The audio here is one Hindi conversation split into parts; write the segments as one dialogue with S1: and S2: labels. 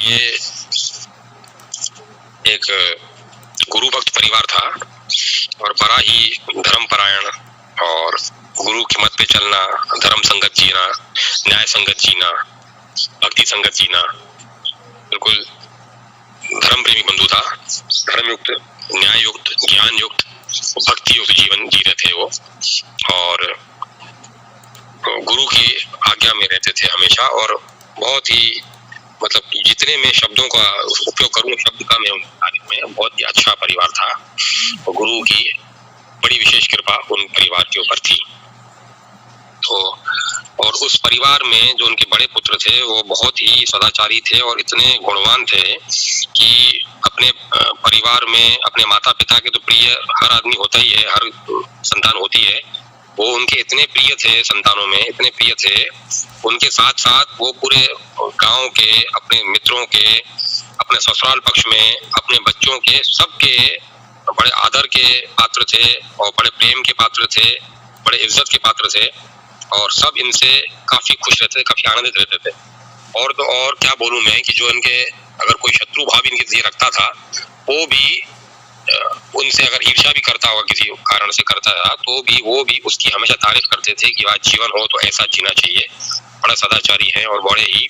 S1: ये एक गुरु भक्त परिवार था और बड़ा ही धर्मपरायण और गुरु की मत पे चलना, धर्म संगत जीना, न्याय संगत जीना, भक्ति संगत जीना, बिल्कुल धर्म प्रेमी बंधु था। धर्मयुक्त, न्याय युक्त, ज्ञान युक्त, भक्ति युक्त जीवन जी रहे थे वो और गुरु की आज्ञा में रहते थे हमेशा। और बहुत ही मतलब जितने में शब्दों का उपयोग करूं, शब्द का मैं तारीफ में, बहुत ही अच्छा परिवार था। और गुरु की बड़ी विशेष कृपा उन परिवार के ऊपर थी। तो और उस परिवार में जो उनके बड़े पुत्र थे वो बहुत ही सदाचारी थे और इतने गुणवान थे कि अपने परिवार में अपने माता पिता के तो प्रिय हर आदमी होता ही है, हर संतान होती है। वो उनके इतने प्रिय थे, संतानों में इतने प्रिय थे, उनके साथ साथ वो पूरे गांव के, अपने मित्रों के, अपने ससुराल पक्ष में, अपने बच्चों के, सबके बड़े आदर के पात्र थे और बड़े प्रेम के पात्र थे, बड़े इज्जत के पात्र थे और सब इनसे काफी खुश रहते थे, काफी आनंदित रहते थे। और तो और क्या बोलूं मैं कि जो इनके अगर कोई शत्रु भाव इनके लिए रखता था, वो भी उनसे अगर ईर्ष्या भी करता होगा, किसी कारण से करता था, तो भी वो भी उसकी हमेशा तारीफ करते थे कि आज जीवन हो तो ऐसा जीना चाहिए। बड़ा सदाचारी है और बड़े ही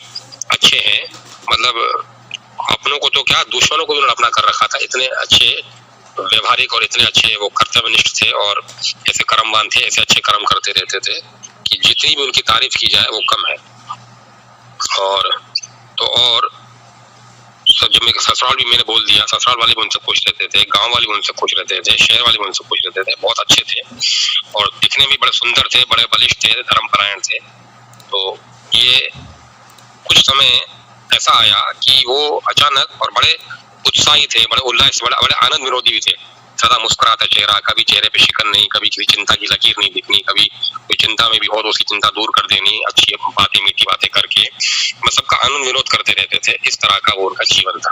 S1: अच्छे हैं। मतलब अपनों को तो क्या, दुश्मनों को भी उन्होंने अपना कर रखा था। इतने अच्छे व्यवहारिक और इतने अच्छे वो कर्तव्यनिष्ठ थे और ऐसे कर्मवान थे, ऐसे अच्छे कर्म करते रहते थे कि जितनी भी उनकी तारीफ की जाए वो कम है। और तो और जब मैं ससुराल भी मैंने बोल दिया, ससुराल वाले भी उनसे खुश रहते थे, गांव वाले भी उनसे खुश रहते थे, शहर वाले भी उनसे खुश रहते थे। बहुत अच्छे थे और दिखने में बड़े सुंदर थे, बड़े बलिष्ठ थे, धर्मपरायण थे। तो ये कुछ समय ऐसा आया कि वो अचानक और बड़े उत्साही थे, बड़े उल्लास, बड़े आनंद विरोधी भी थे। सदा मुस्कुराता चेहरा, कभी चेहरे पे शिकन नहीं, कभी किसी चिंता की लकीर नहीं दिखनी, कभी कोई चिंता में भी हो तो उसकी चिंता दूर कर देनी, अच्छी बातें, मीठी बातें करके मैं सबका आनंद विरोध करते रहते थे। इस तरह का वो उनका जीवन था।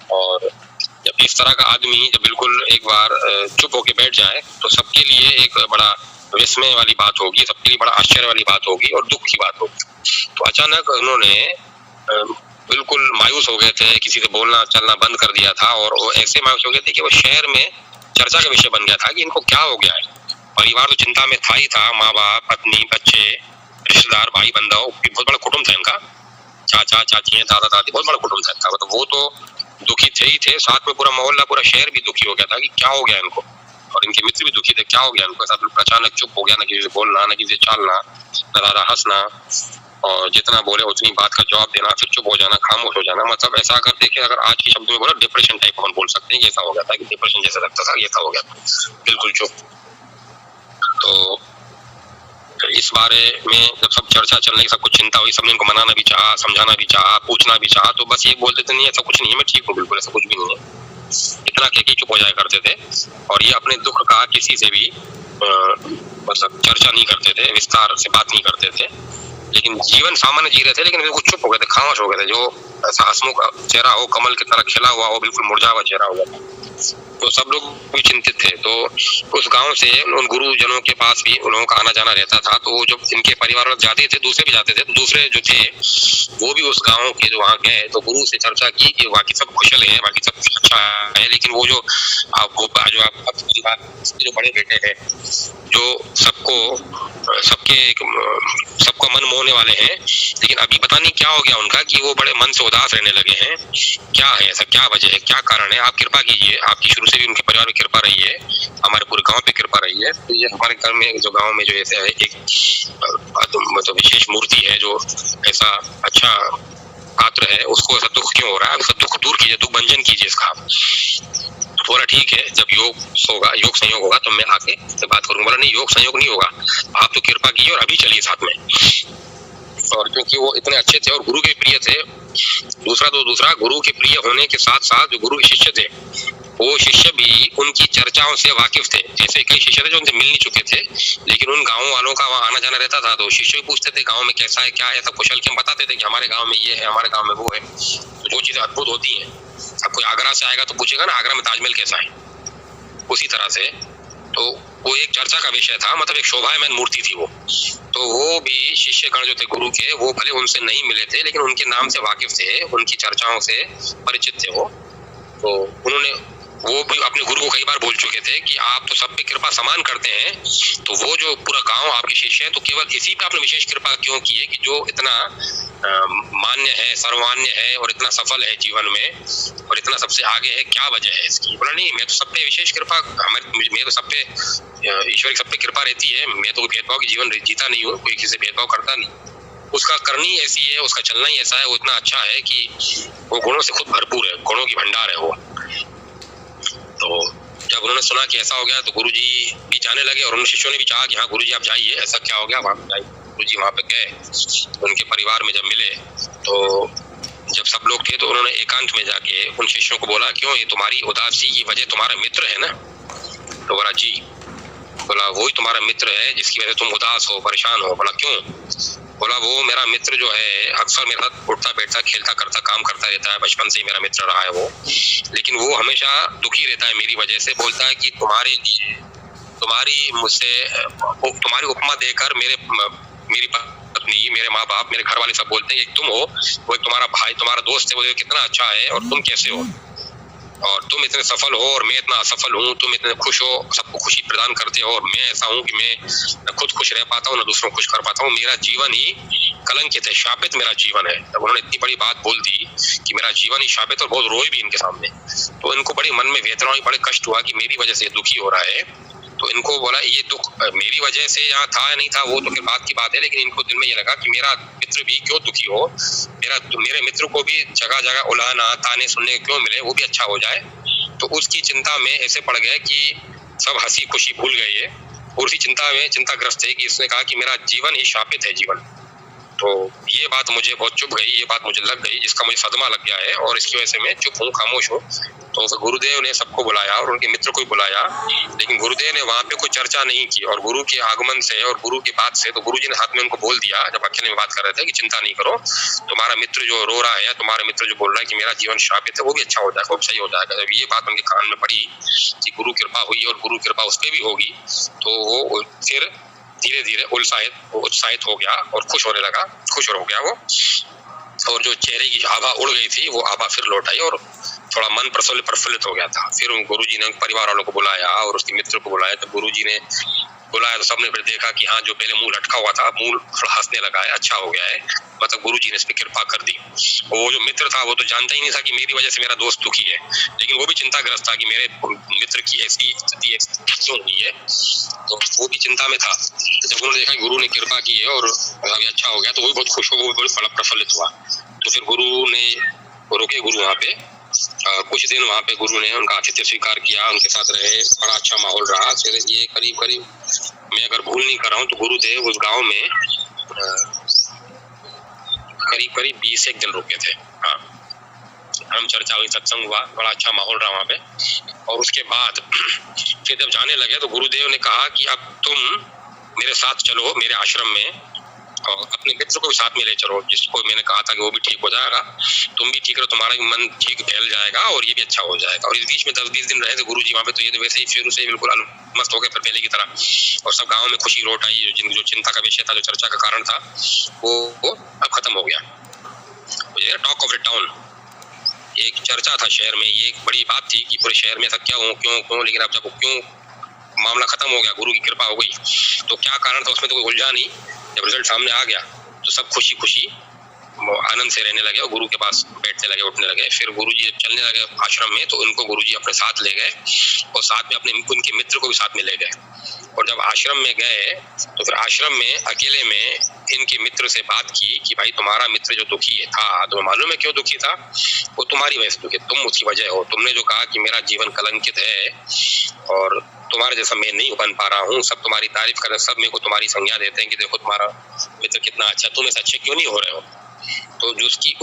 S1: और जब इस तरह का आदमी जब बिल्कुल एक बार चुप होके बैठ जाए तो सबके लिए एक बड़ा विस्मय वाली बात होगी, सबके लिए बड़ा आश्चर्य वाली बात होगी और दुख की बात होगी। तो अचानक उन्होंने बिल्कुल मायूस हो गए थे, किसी से बोलना चलना बंद कर दिया था और वो ऐसे मायूस हो गए थे कि वो शहर में चर्चा का विषय बन गया था कि इनको क्या हो गया है। परिवार तो चिंता में था ही था, माँ बाप, पत्नी, बच्चे, रिश्तेदार, भाई बंधु, बहुत बड़ा कुटुंब था इनका, चाचा चाची, दादा दादी, बहुत बड़ा कुटुंब था इनका। मतलब वो तो दुखी थे ही थे, साथ में पूरा मोहल्ला, पूरा शहर भी दुखी हो गया था कि क्या हो गया इनको। और इनके मित्र भी दुखी थे, क्या हो गया इनको, ऐसा अचानक चुप हो गया, ना किसी से बोलना, ना किसी से चालना, ना ज्यादा हंसना, और जितना बोले उतनी बात का जवाब देना, फिर चुप हो जाना, खामोश हो जाना। मतलब ऐसा अगर देखें, अगर आज के शब्द में बोला, डिप्रेशन टाइप हम बोल सकते हैं, ऐसा हो गया था कि डिप्रेशन जैसा लगता था, ऐसा हो गया था, बिल्कुल चुप। तो इस बारे में जब सब चर्चा चल रही, सब कुछ चिंता हुई, सबने इनको मनाना भी चाहा, समझाना भी चाहा, पूछना भी चाहा, तो बस ये बोलते थे नहीं ऐसा कुछ नहीं है, मैं ठीक हूँ, बिल्कुल ऐसा कुछ भी नहीं है, इतना कह के चुप हो जाया करते थे। और ये अपने दुख का किसी से भी मतलब चर्चा नहीं करते थे, विस्तार से बात नहीं करते थे, लेकिन जीवन सामान्य जी रहे थे, लेकिन बिल्कुल चुप हो गए थे, खामोश हो गए थे। जो ऐसा हंसमुख चेहरा हो, कमल की तरह खिला हुआ हो, बिल्कुल मुरझा हुआ चेहरा हो गया था। तो सब लोग भी चिंतित थे। तो उस गांव से उन गुरुजनों के पास भी उन लोगों का आना जाना रहता था। तो वो जो इनके परिवार वाले जाते थे, दूसरे भी जाते थे, तो दूसरे जो थे वो भी उस गांव के जो वहाँ गए तो गुरु से चर्चा की कि बाकी सब कुशल है, बाकी सब अच्छा है, लेकिन वो जो जो बड़े बेटे हैं, जो सबका मन मोहने वाले हैं, लेकिन अभी पता नहीं क्या हो गया उनका कि वो बड़े मन से उदास रहने लगे हैं। क्या है ऐसा, क्या वजह है, क्या कारण है? आप कृपा कीजिए, आपकी शुरू से भी उनके परिवार में कृपा रही है, हमारे पूरे गांव पे कृपा रही है। तो ये हमारे घर में जो गांव में जो ऐसे एक मतलब विशेष मूर्ति है, जो ऐसा अच्छा पात्र है, उसको ऐसा दुख क्यों हो रहा है? आप दुख दूर कीजिए, दुख भंजन कीजिए इसका। बोला ठीक है, जब योग होगा, योग संयोग होगा तो मैं आके बात करूंगा। बोला नहीं, योग संयोग नहीं होगा, आप तो कृपा कीजिए और अभी चलिए साथ में। और क्योंकि वो इतने अच्छे थे और गुरु के प्रिय थे, दूसरा गुरु के प्रिय होने के साथ साथ जो गुरु के शिष्य थे, वो शिष्य भी उनकी चर्चाओं से वाकिफ थे। ऐसे कई शिष्य थे जो उनसे मिल नहीं चुके थे, लेकिन उन गाँव वालों का वहाँ आना जाना रहता था, तो शिष्य भी पूछते थे गाँव में कैसा है, क्या है, सब कुशल के हम बताते थे कि हमारे गाँव में ये है, हमारे गाँव में वो है। तो जो चीजें अद्भुत होती हैं, अब कोई आगरा से आएगा तो पूछेगा ना आगरा में ताजमहल कैसा है, उसी तरह से तो वो एक चर्चा का विषय था, मतलब एक शोभायमान मूर्ति थी वो। तो वो भी शिष्यगण जो थे गुरु के, वो भले उनसे नहीं मिले थे लेकिन उनके नाम से वाकिफ थे, उनकी चर्चाओं से परिचित थे वो। तो उन्होंने, वो भी अपने गुरु को कई बार बोल चुके थे कि आप तो सब पे कृपा समान करते हैं, तो वो जो पूरा गांव आपके शिष्य है, तो केवल इसी पे आपने विशेष कृपा क्यों की है कि जो इतना मान्य है, सर्वमान्य है और इतना सफल है जीवन में और इतना सबसे आगे है, क्या वजह है इसकी? बोला नहीं, मैं तो सब पे विशेष कृपा, मैं तो सब पे, ईश्वर की सब पे कृपा रहती है, मैं तो भेदभाव की जीवन जीता नहीं हूँ, कोई किसी से भेदभाव करता नहीं। उसका करनी ऐसी है, उसका चलना ही ऐसा है, वो इतना अच्छा है कि वो गुणों से खुद भरपूर है, गुणों की भंडार है वो। तो जब उन्होंने सुना कि ऐसा हो गया तो गुरुजी भी जाने लगे और उन शिष्यों ने भी कहा कि हाँ गुरुजी आप जाइए, ऐसा क्या हो गया, वहाँ पे जाइए। गुरुजी वहाँ पे गए, उनके परिवार में जब मिले तो जब सब लोग थे तो उन्होंने एकांत में जाके उन शिष्यों को बोला, क्यों, ये तुम्हारी उदासी की वजह तुम्हारा मित्र है ना? तो बोला जी। बोला वही तुम्हारा मित्र है जिसकी वजह से तुम उदास हो, परेशान हो। बोला क्यों? बोला वो मेरा मित्र जो है अक्सर मेरे साथ उठता बैठता खेलता करता काम करता रहता है, बचपन से ही मेरा मित्र रहा है वो, लेकिन वो हमेशा दुखी रहता है मेरी वजह से। बोलता है कि तुम्हारे लिए, तुम्हारी मुझसे, तुम्हारी उपमा देकर मेरी पत्नी, मेरे माँ बाप, मेरे घर वाले सब बोलते हैं कि तुम हो, वो तुम्हारा भाई, तुम्हारा दोस्त है, वो कितना अच्छा है और तुम कैसे हो, और तुम इतने सफल हो और मैं इतना असफल हूँ, तुम इतने खुश हो, सबको खुशी प्रदान करते हो और मैं ऐसा हूँ कि मैं न खुद खुश रह पाता हूँ न दूसरों को खुश कर पाता हूँ, मेरा जीवन ही कलंकित है, शापित मेरा जीवन है। तब उन्होंने इतनी बड़ी बात बोल दी कि मेरा जीवन ही शापित, और बहुत रोए भी इनके सामने। तो इनको बड़ी मन में वेदना हुई, बड़े कष्ट हुआ कि मेरी वजह से दुखी हो रहा है। तो इनको बोला ये दुख मेरी वजह से यहाँ था या नहीं था वो तो फिर बात की बात है, लेकिन इनको दिल में ये लगा कि मेरा मित्र भी क्यों दुखी हो, मेरे मित्र को भी जगह जगह उलाहना ताने सुनने क्यों मिले, वो भी अच्छा हो जाए। तो उसकी चिंता में ऐसे पड़ गए कि सब हंसी खुशी भूल गए ये, और उसी चिंता में चिंताग्रस्त है कि इसने कहा कि मेरा जीवन ही शापित है जीवन। तो ये बात मुझे बहुत चुभ गई, ये बात मुझे लग गई, जिसका मुझे सदमा लग गया है और इसकी वजह से मैं चुप हूँ, खामोश हूँ। तो फिर गुरुदेव ने सबको बुलाया और उनके मित्र को भी बुलाया, लेकिन गुरुदेव ने वहाँ पे कोई चर्चा नहीं की। और गुरु के आगमन से और गुरु की बात से, तो गुरुजी ने हाथ में उनको बोल दिया जब अकेले में बात कर रहे थे कि चिंता नहीं करो, तुम्हारा मित्र जो रो रहा है, तुम्हारा मित्र जो बोल रहा है कि मेरा जीवन शापित है, वो भी अच्छा हो जाएगा, वो सही हो जाएगा। जब ये बात उनके कान में पड़ी कि गुरु कृपा हुई और गुरु कृपा उस पर भी होगी, तो वो फिर धीरे धीरे उत्साहित हो गया और खुश होने लगा, खुश हो गया वो। और जो चेहरे की आभा उड़ गई थी वो आभा फिर लौट आई और थोड़ा मन प्रफुल्लित हो गया था। फिर गुरुजी ने परिवार वालों को बुलाया और उसके मित्र को बुलाया। तो गुरुजी ने बुलाया तो सबने फिर देखा कि हाँ, जो पहले मुंह लटका हुआ था, मुंह थोड़ा हंसने लगा है, अच्छा हो गया है, मतलब गुरुजी ने इस पे कृपा कर दी। वो जो मित्र था वो तो जानता ही नहीं था कि मेरी वजह से मेरा दोस्त दुखी है, लेकिन वो भी चिंताग्रस्त था कि मेरे मित्र की ऐसी स्थिति क्यों हुई है, तो वो भी चिंता में था। जब उन्होंने देखा गुरु ने कृपा की है और अभी अच्छा हो गया, तो वो भी बहुत खुश हो, वो भी बड़ा प्रफुल्लित हुआ। तो फिर गुरु ने रुके, गुरु वहाँ पे कुछ दिन वहाँ पे गुरु ने उनका आतिथ्य स्वीकार किया, उनके साथ रहे, बड़ा अच्छा माहौल रहा। फिर ये करीब मैं अगर भूल नहीं कर रहा हूँ तो गुरुदेव उस गांव में करीब 20 दिन रुके थे। हाँ, हम चर्चा हुई, सत्संग हुआ, बड़ा अच्छा माहौल रहा वहाँ पे। और उसके बाद फिर जब जाने लगे तो गुरुदेव ने कहा कि अब तुम मेरे साथ चलो मेरे आश्रम में, और अपने मित्र को भी साथ में ले चलो, जिसको मैंने कहा था कि वो भी ठीक हो जाएगा, तुम भी ठीक रहो, तुम्हारा भी मन ठीक फैल जाएगा और ये भी अच्छा हो जाएगा। और इस बीच में 10-20 दिन रहे थे गुरुजी वहाँ पे, तो ये तो वैसे ही शुरू से बिल्कुल मस्त हो गए फिर पहले की तरह, और सब गाँव में खुशी लौट आई। जो चिंता का विषय था, जो चर्चा का कारण था, वो अब खत्म हो गया। टॉक ऑफ द टाउन, एक चर्चा था शहर में, ये एक बड़ी बात थी कि पूरे शहर में ऐसा क्या हो, क्यों, लेकिन अब जब क्यों मामला खत्म हो गया, गुरु की कृपा हो गई, तो क्या कारण था उसमें तो कोई उलझा नहीं। जब रिजल्ट सामने आ गया तो सब खुशी आनंद से रहने लगे और गुरु के पास बैठने लगे, उठने लगे। फिर गुरुजी चलने लगे आश्रम में, तो उनको गुरुजी अपने साथ ले गए और साथ में उनके मित्र को भी साथ में ले गए। और जब आश्रम में गए तो फिर आश्रम में अकेले में इनके मित्र से बात की कि भाई तुम्हारा मित्र जो दुखी था, तुम्हें मालूम है क्यों दुखी था? वो तुम्हारी वजह से दुखी, तुम उसकी वजह हो। तुमने जो कहा कि मेरा जीवन कलंकित है और तुम्हारे जैसा मैं नहीं बन पा रहा हूँ, सब तुम्हारी तारीफ कर रहे, सब मेरे को तुम्हारी संज्ञा देते हैं कि देखो तुम्हारा मित्र कितना अच्छा, तुम ऐसे अच्छे क्यों नहीं हो रहे हो? तो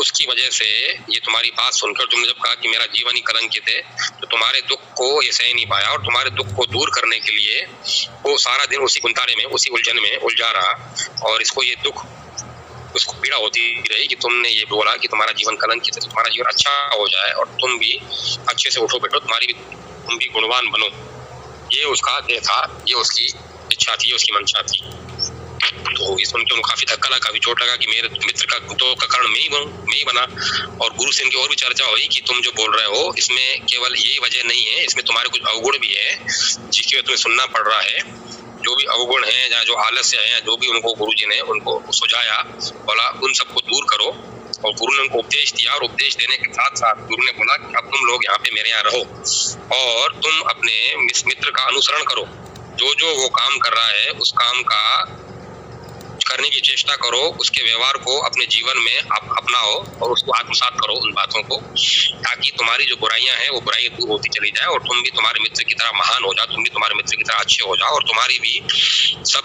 S1: उसकी वजह से ये तुम्हारी बात सुनकर तुमने जब कहा कि मेरा जीवन ही कलंकित है, तो तुम्हारे दुख को ये सह नहीं पाया और तुम्हारे दुख को दूर करने के लिए वो सारा दिन उसी गुंतारे में, उसी उलझन में उलझा रहा, और इसको ये दुख, उसको पीड़ा होती रही कि तुमने ये बोला कि तुम्हारा जीवन कलंकित है, तो तुम्हारा जीवन अच्छा हो जाए और तुम भी अच्छे से उठो बैठो, तुम भी गुणवान बनो। ये उसका देह था, ये उसकी इच्छा थी, उसकी मंशा थी। तो इस सुन के उनको काफी धक्का लगा, काफी चोट लगा कि मेरे मित्र का तो का कारण मैं ही बना। और गुरु से इनकी और भी चर्चा हुई कि तुम जो बोल रहे हो इसमें केवल यही वजह नहीं है, इसमें तुम्हारे कुछ अवगुण भी है जिसकी वजह तुम्हें सुनना पड़ रहा है। जो भी अवगुण है या जो आलस्य है, जो भी उनको गुरुजी ने उनको सुझाया, बोला उन सबको दूर करो। और गुरु ने उनको उपदेश दिया, और उपदेश देने के साथ साथ गुरु ने बोला कि अब तुम लोग यहाँ पे मेरे यहाँ रहो और तुम अपने मित्र का अनुसरण करो। जो जो वो काम कर रहा है उस काम का करने की चेष्टा करो, उसके व्यवहार को अपने जीवन में अपनाओ और उसको आत्मसात करो उन बातों को, ताकि तुम्हारी जो बुराइयां हैं वो बुराइयां दूर होती चली जाए और तुम भी तुम्हारे मित्र की तरह महान हो जाओ, तुम भी तुम्हारे मित्र की तरह अच्छे हो जाओ और तुम्हारी भी सब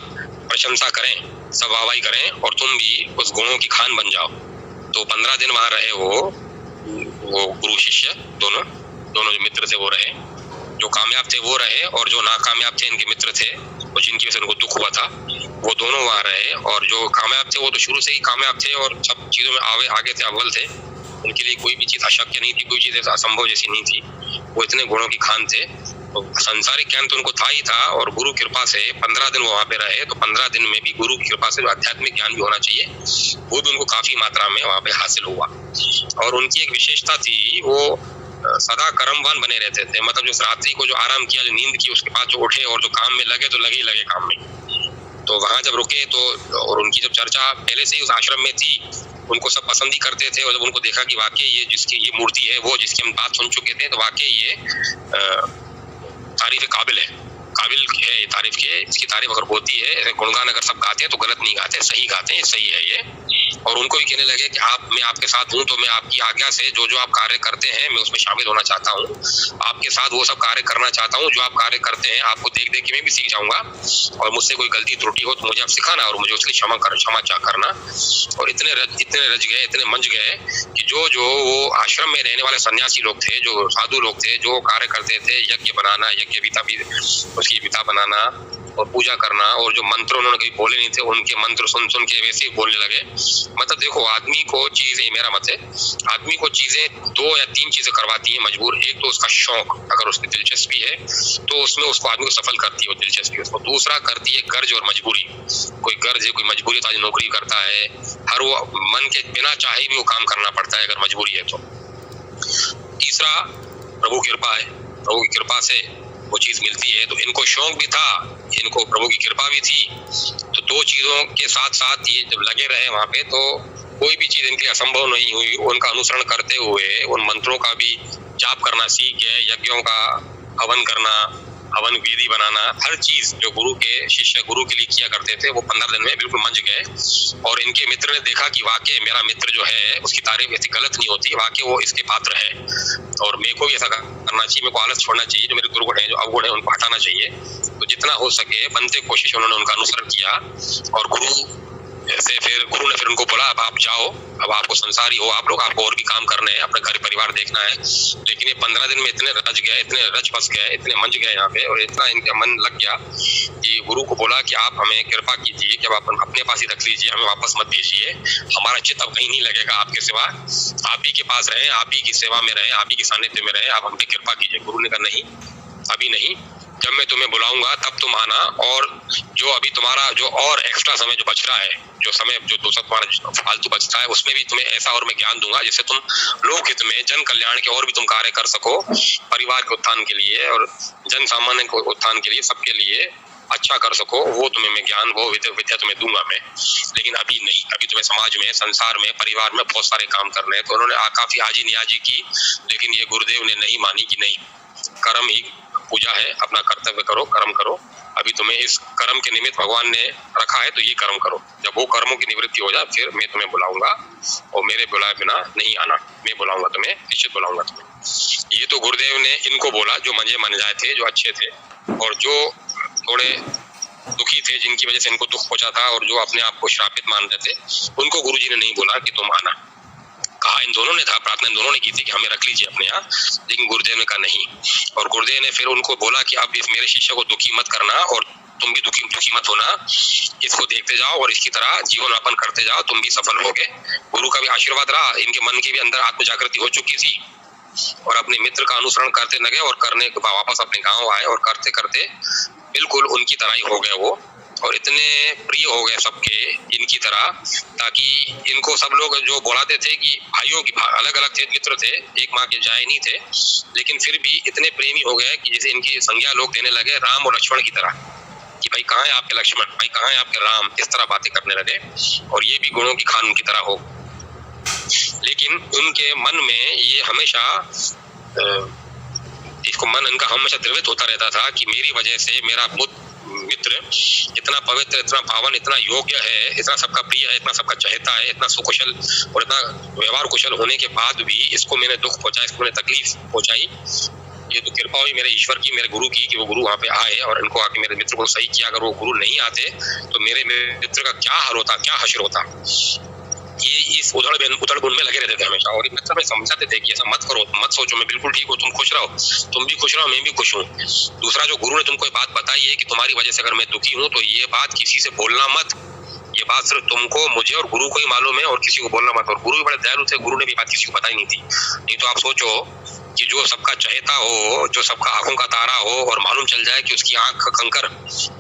S1: प्रशंसा करें, सब वाहवाही करें और तुम भी उस गुणों की खान बन जाओ। तो 15 दिन वहां रहे वो गुरु शिष्य दोनों जो मित्र थे वो रहे, जो कामयाब थे वो रहे और जो नाकामयाब थे इनके मित्र थे और जिनकी वजह से उनको दुख हुआ था वो दोनों वहां रहे। और जो कामयाब थे वो तो शुरू से ही कामयाब थे और सब चीजों में आगे थे, अव्वल थे। उनके लिए कोई भी चीज अशक्य नहीं थी, कोई चीज ऐसा असंभव जैसी नहीं थी। वो इतने गुणों की खान थे। तो सांसारिक ज्ञान तो उनको था ही था और गुरु कृपा से 15 दिन वो वहां पे रहे। तो 15 दिन में भी गुरु की कृपा से जो आध्यात्मिक ज्ञान भी होना चाहिए वो भी उनको काफी मात्रा में वहां पे हासिल हुआ। और उनकी एक विशेषता थी, वो सदा कर्मवान बने रहते थे। मतलब जो रात्रि को जो आराम किया, जो नींद की, उसके बाद जो उठे और जो काम में लगे तो लगे ही लगे काम में। तो वहां जब रुके तो और उनकी जब चर्चा पहले से ही उस आश्रम में थी, उनको सब पसंद ही करते थे। और जब उनको देखा कि वाकई ये जिसकी ये मूर्ति है वो जिसकी हम बात सुन चुके थे, तो वाकई ये तारीफ काबिल है, काबिल है ये तारीफ के। इसकी तारीफ अगर होती है, गुणगान अगर सब गाते हैं तो गलत नहीं गाते, सही गाते हैं, सही है ये। और उनको भी कहने लगे कि मैं आपके साथ हूँ, तो मैं आपकी आज्ञा से जो जो आप कार्य करते हैं मैं उसमें शामिल होना चाहता हूँ, आपके साथ वो सब कार्य करना चाहता हूँ जो आप कार्य करते हैं। आपको देख देख के मैं भी सीख जाऊंगा और मुझसे कोई गलती त्रुटि हो तो मुझे आप सिखाना और मुझे उसकी क्षमा करना। और इतने रज गए, इतने मंज गए कि जो वो आश्रम में रहने वाले सन्यासी लोग थे, जो साधु लोग थे, जो कार्य करते थे, यज्ञ बनाना, यज्ञ उसकी विधा बनाना और पूजा करना, और जो मंत्र उन्होंने कभी बोले नहीं थे उनके मंत्र सुन सुन के वैसे ही बोलने लगे। मतलब देखो, आदमी को चीजें, मेरा मत है, आदमी को चीजें 2 या 3 चीजें करवाती है मजबूर। एक तो उसका शौक, अगर उसकी दिलचस्पी है तो उसमें उसको आदमी को सफल करती है वो दिलचस्पी उसको। दूसरा करती है गर्ज और मजबूरी। कोई गर्ज है, कोई मजबूरी, तो आज नौकरी करता है, हर वो मन के बिना चाहे भी वो काम करना पड़ता है अगर मजबूरी है तो। तीसरा प्रभु की कृपा है, प्रभु की कृपा से वो चीज मिलती है। तो इनको शौक भी था, इनको प्रभु की कृपा भी थी। तो 2 चीजों के साथ साथ ये जब लगे रहे वहां पे तो कोई भी चीज इनके लिए असंभव नहीं हुई। उनका अनुसरण करते हुए उन मंत्रों का भी जाप करना सीख गए, यज्ञों का हवन करना, हवन विधि बनाना, हर चीज जो गुरु के शिष्य गुरु के लिए किया करते थे वो 15 दिन में बिल्कुल मंज गए। और इनके मित्र ने देखा कि वाकई मेरा मित्र जो है उसकी तारीफ ऐसी गलत नहीं होती, वाकई वो इसके पात्र है और मेरे को भी ऐसा करना चाहिए, मेरे को आलस छोड़ना चाहिए, जो मेरे दुर्गुण है, जो अवगुण है उनको हटाना चाहिए। तो जितना हो सके बनते कोशिश उन्होंने उनका अनुसरण किया। और गुरु ने फिर उनको बोला अब आप जाओ, अब आपको संसारी हो आप लोग, आपको और भी काम करने हैं, अपना घर परिवार देखना है। लेकिन ये 15 दिन में इतने रच गए, इतने रच बस गए, इतने मंज गए यहाँ पे, और इतना इनका मन लग गया कि गुरु को बोला कि आप हमें कृपा कीजिए कि आप अपने पास ही रख लीजिए, हमें वापस मत भेजिए, हमारा चित्त अब कहीं नहीं लगेगा आपके सिवा, आप ही के पास रहे, आप ही की सेवा में रहे, आप ही के सानिध्य में रहे, आप हम पे कृपा कीजिए। गुरु ने कहा नहीं, अभी नहीं, जब मैं तुम्हें बुलाऊंगा तब तुम आना। और जो अभी तुम्हारा जो और एक्स्ट्रा समय जो बच रहा है, जो समय जो दूसरा तुम्हारा फालतू बचता है, उसमें भी तुम्हें ऐसा और मैं ज्ञान दूंगा जिससे तुम लोक हित में, जन कल्याण के और भी तुम कार्य कर सको, परिवार के उत्थान के लिए और जन सामान्य के उत्थान के लिए, सबके लिए अच्छा कर सको। वो तुम्हें मैं ज्ञान, वो विद्या तुम्हें दूंगा मैं, लेकिन अभी नहीं। अभी तुम्हें समाज में, संसार में, परिवार में बहुत सारे काम करने हैं। तो उन्होंने काफी आजी नियाजी की, लेकिन ये गुरुदेव ने नहीं मानी कि नहीं, कर्म ही पूजा है, अपना कर्तव्य करो, कर्म करो, अभी तुम्हें इस कर्म के निमित्त भगवान ने रखा है तो ये कर्म करो। जब वो कर्मों की निवृत्ति हो जाए फिर मैं तुम्हें बुलाऊंगा, और मेरे बुलाए बिना नहीं आना, मैं बुलाऊंगा तुम्हें, निश्चित बुलाऊंगा तुम्हें। ये तो गुरुदेव ने इनको बोला जो मंजे मन जाए थे, जो अच्छे थे, और जो थोड़े दुखी थे, जिनकी वजह से इनको दुख पहुंचा था और जो अपने आप को श्रापित मान रहे थे, उनको गुरुजी ने नहीं बोला कि तुम आना। कहा इन दोनों ने था, प्रार्थना इन दोनों ने की थी कि हमें रख लीजिए अपने यहाँ, लेकिन गुरुदेव ने कहा नहीं। और गुरुदेव ने फिर उनको बोला कि अब इस मेरे शिष्य को दुखी मत करना और तुम भी दुखी मत होना, इसको देखते जाओ और इसकी तरह जीवन यापन करते जाओ, तुम भी सफल होगे। गुरु का भी आशीर्वाद रहा, इनके मन के भी अंदर आत्म जागृति हो चुकी थी और अपने मित्र का अनुसरण करते लगे और करने के बाद वापस अपने गांव आए और करते करते बिल्कुल उनकी तरह ही हो गए वो, और इतने प्रिय हो गए सबके इनकी तरह, ताकि इनको सब लोग जो बुलाते थे कि भाइयों की अलग अलग थे, मित्र थे, एक माँ के जाए नहीं थे, लेकिन फिर भी इतने प्रेमी हो गए कि जैसे इनकी संज्ञा लोग देने लगे राम और लक्ष्मण की तरह, कि भाई कहाँ है आपके लक्ष्मण, भाई कहाँ है आपके राम, इस तरह बातें करने लगे, और ये भी गुणों की खान की तरह हो। लेकिन उनके मन में ये हमेशा इसको मन इनका हमेशा द्रवित होता रहता था कि मेरी वजह से मेरा मित्र इतना पवित्र, इतना पावन, इतना योग्य है, इतना सबका प्रिय है, इतना सबका चाहता है, इतना सुकुशल और इतना व्यवहार कुशल होने के बाद भी इसको मैंने दुख पहुंचाया, इसको मैंने तकलीफ पहुंचाई। ये तो कृपा हुई मेरे ईश्वर की, मेरे गुरु की, कि वो गुरु वहाँ पे आए और इनको आके मेरे मित्र को सही किया। अगर वो गुरु नहीं आते तो मेरे मित्र का क्या हाल होता, क्या हश्र होता। ये इस उधड़ बुन में लगे रहते थे हमेशा, और मित्र में समझाते थे कि ऐसा मत करो, मत सोचो, मैं बिल्कुल ठीक हूँ, तुम खुश रहो, तुम भी खुश रहो, मैं भी खुश हूँ। दूसरा, जो गुरु ने तुमको ये बात बताई है कि तुम्हारी वजह से अगर मैं दुखी हूँ तो ये बात किसी से बोलना मत, ये बात सिर्फ तुमको, मुझे और गुरु को ही मालूम है, और किसी को बोलना मत। और गुरु भी बड़े दयालु थे, गुरु ने भी बात किसी को बताई नहीं थी। नहीं तो आप सोचो कि जो सबका चहेता हो, जो सबका आंखों का तारा हो, और मालूम चल जाए कि उसकी आंख का कंकर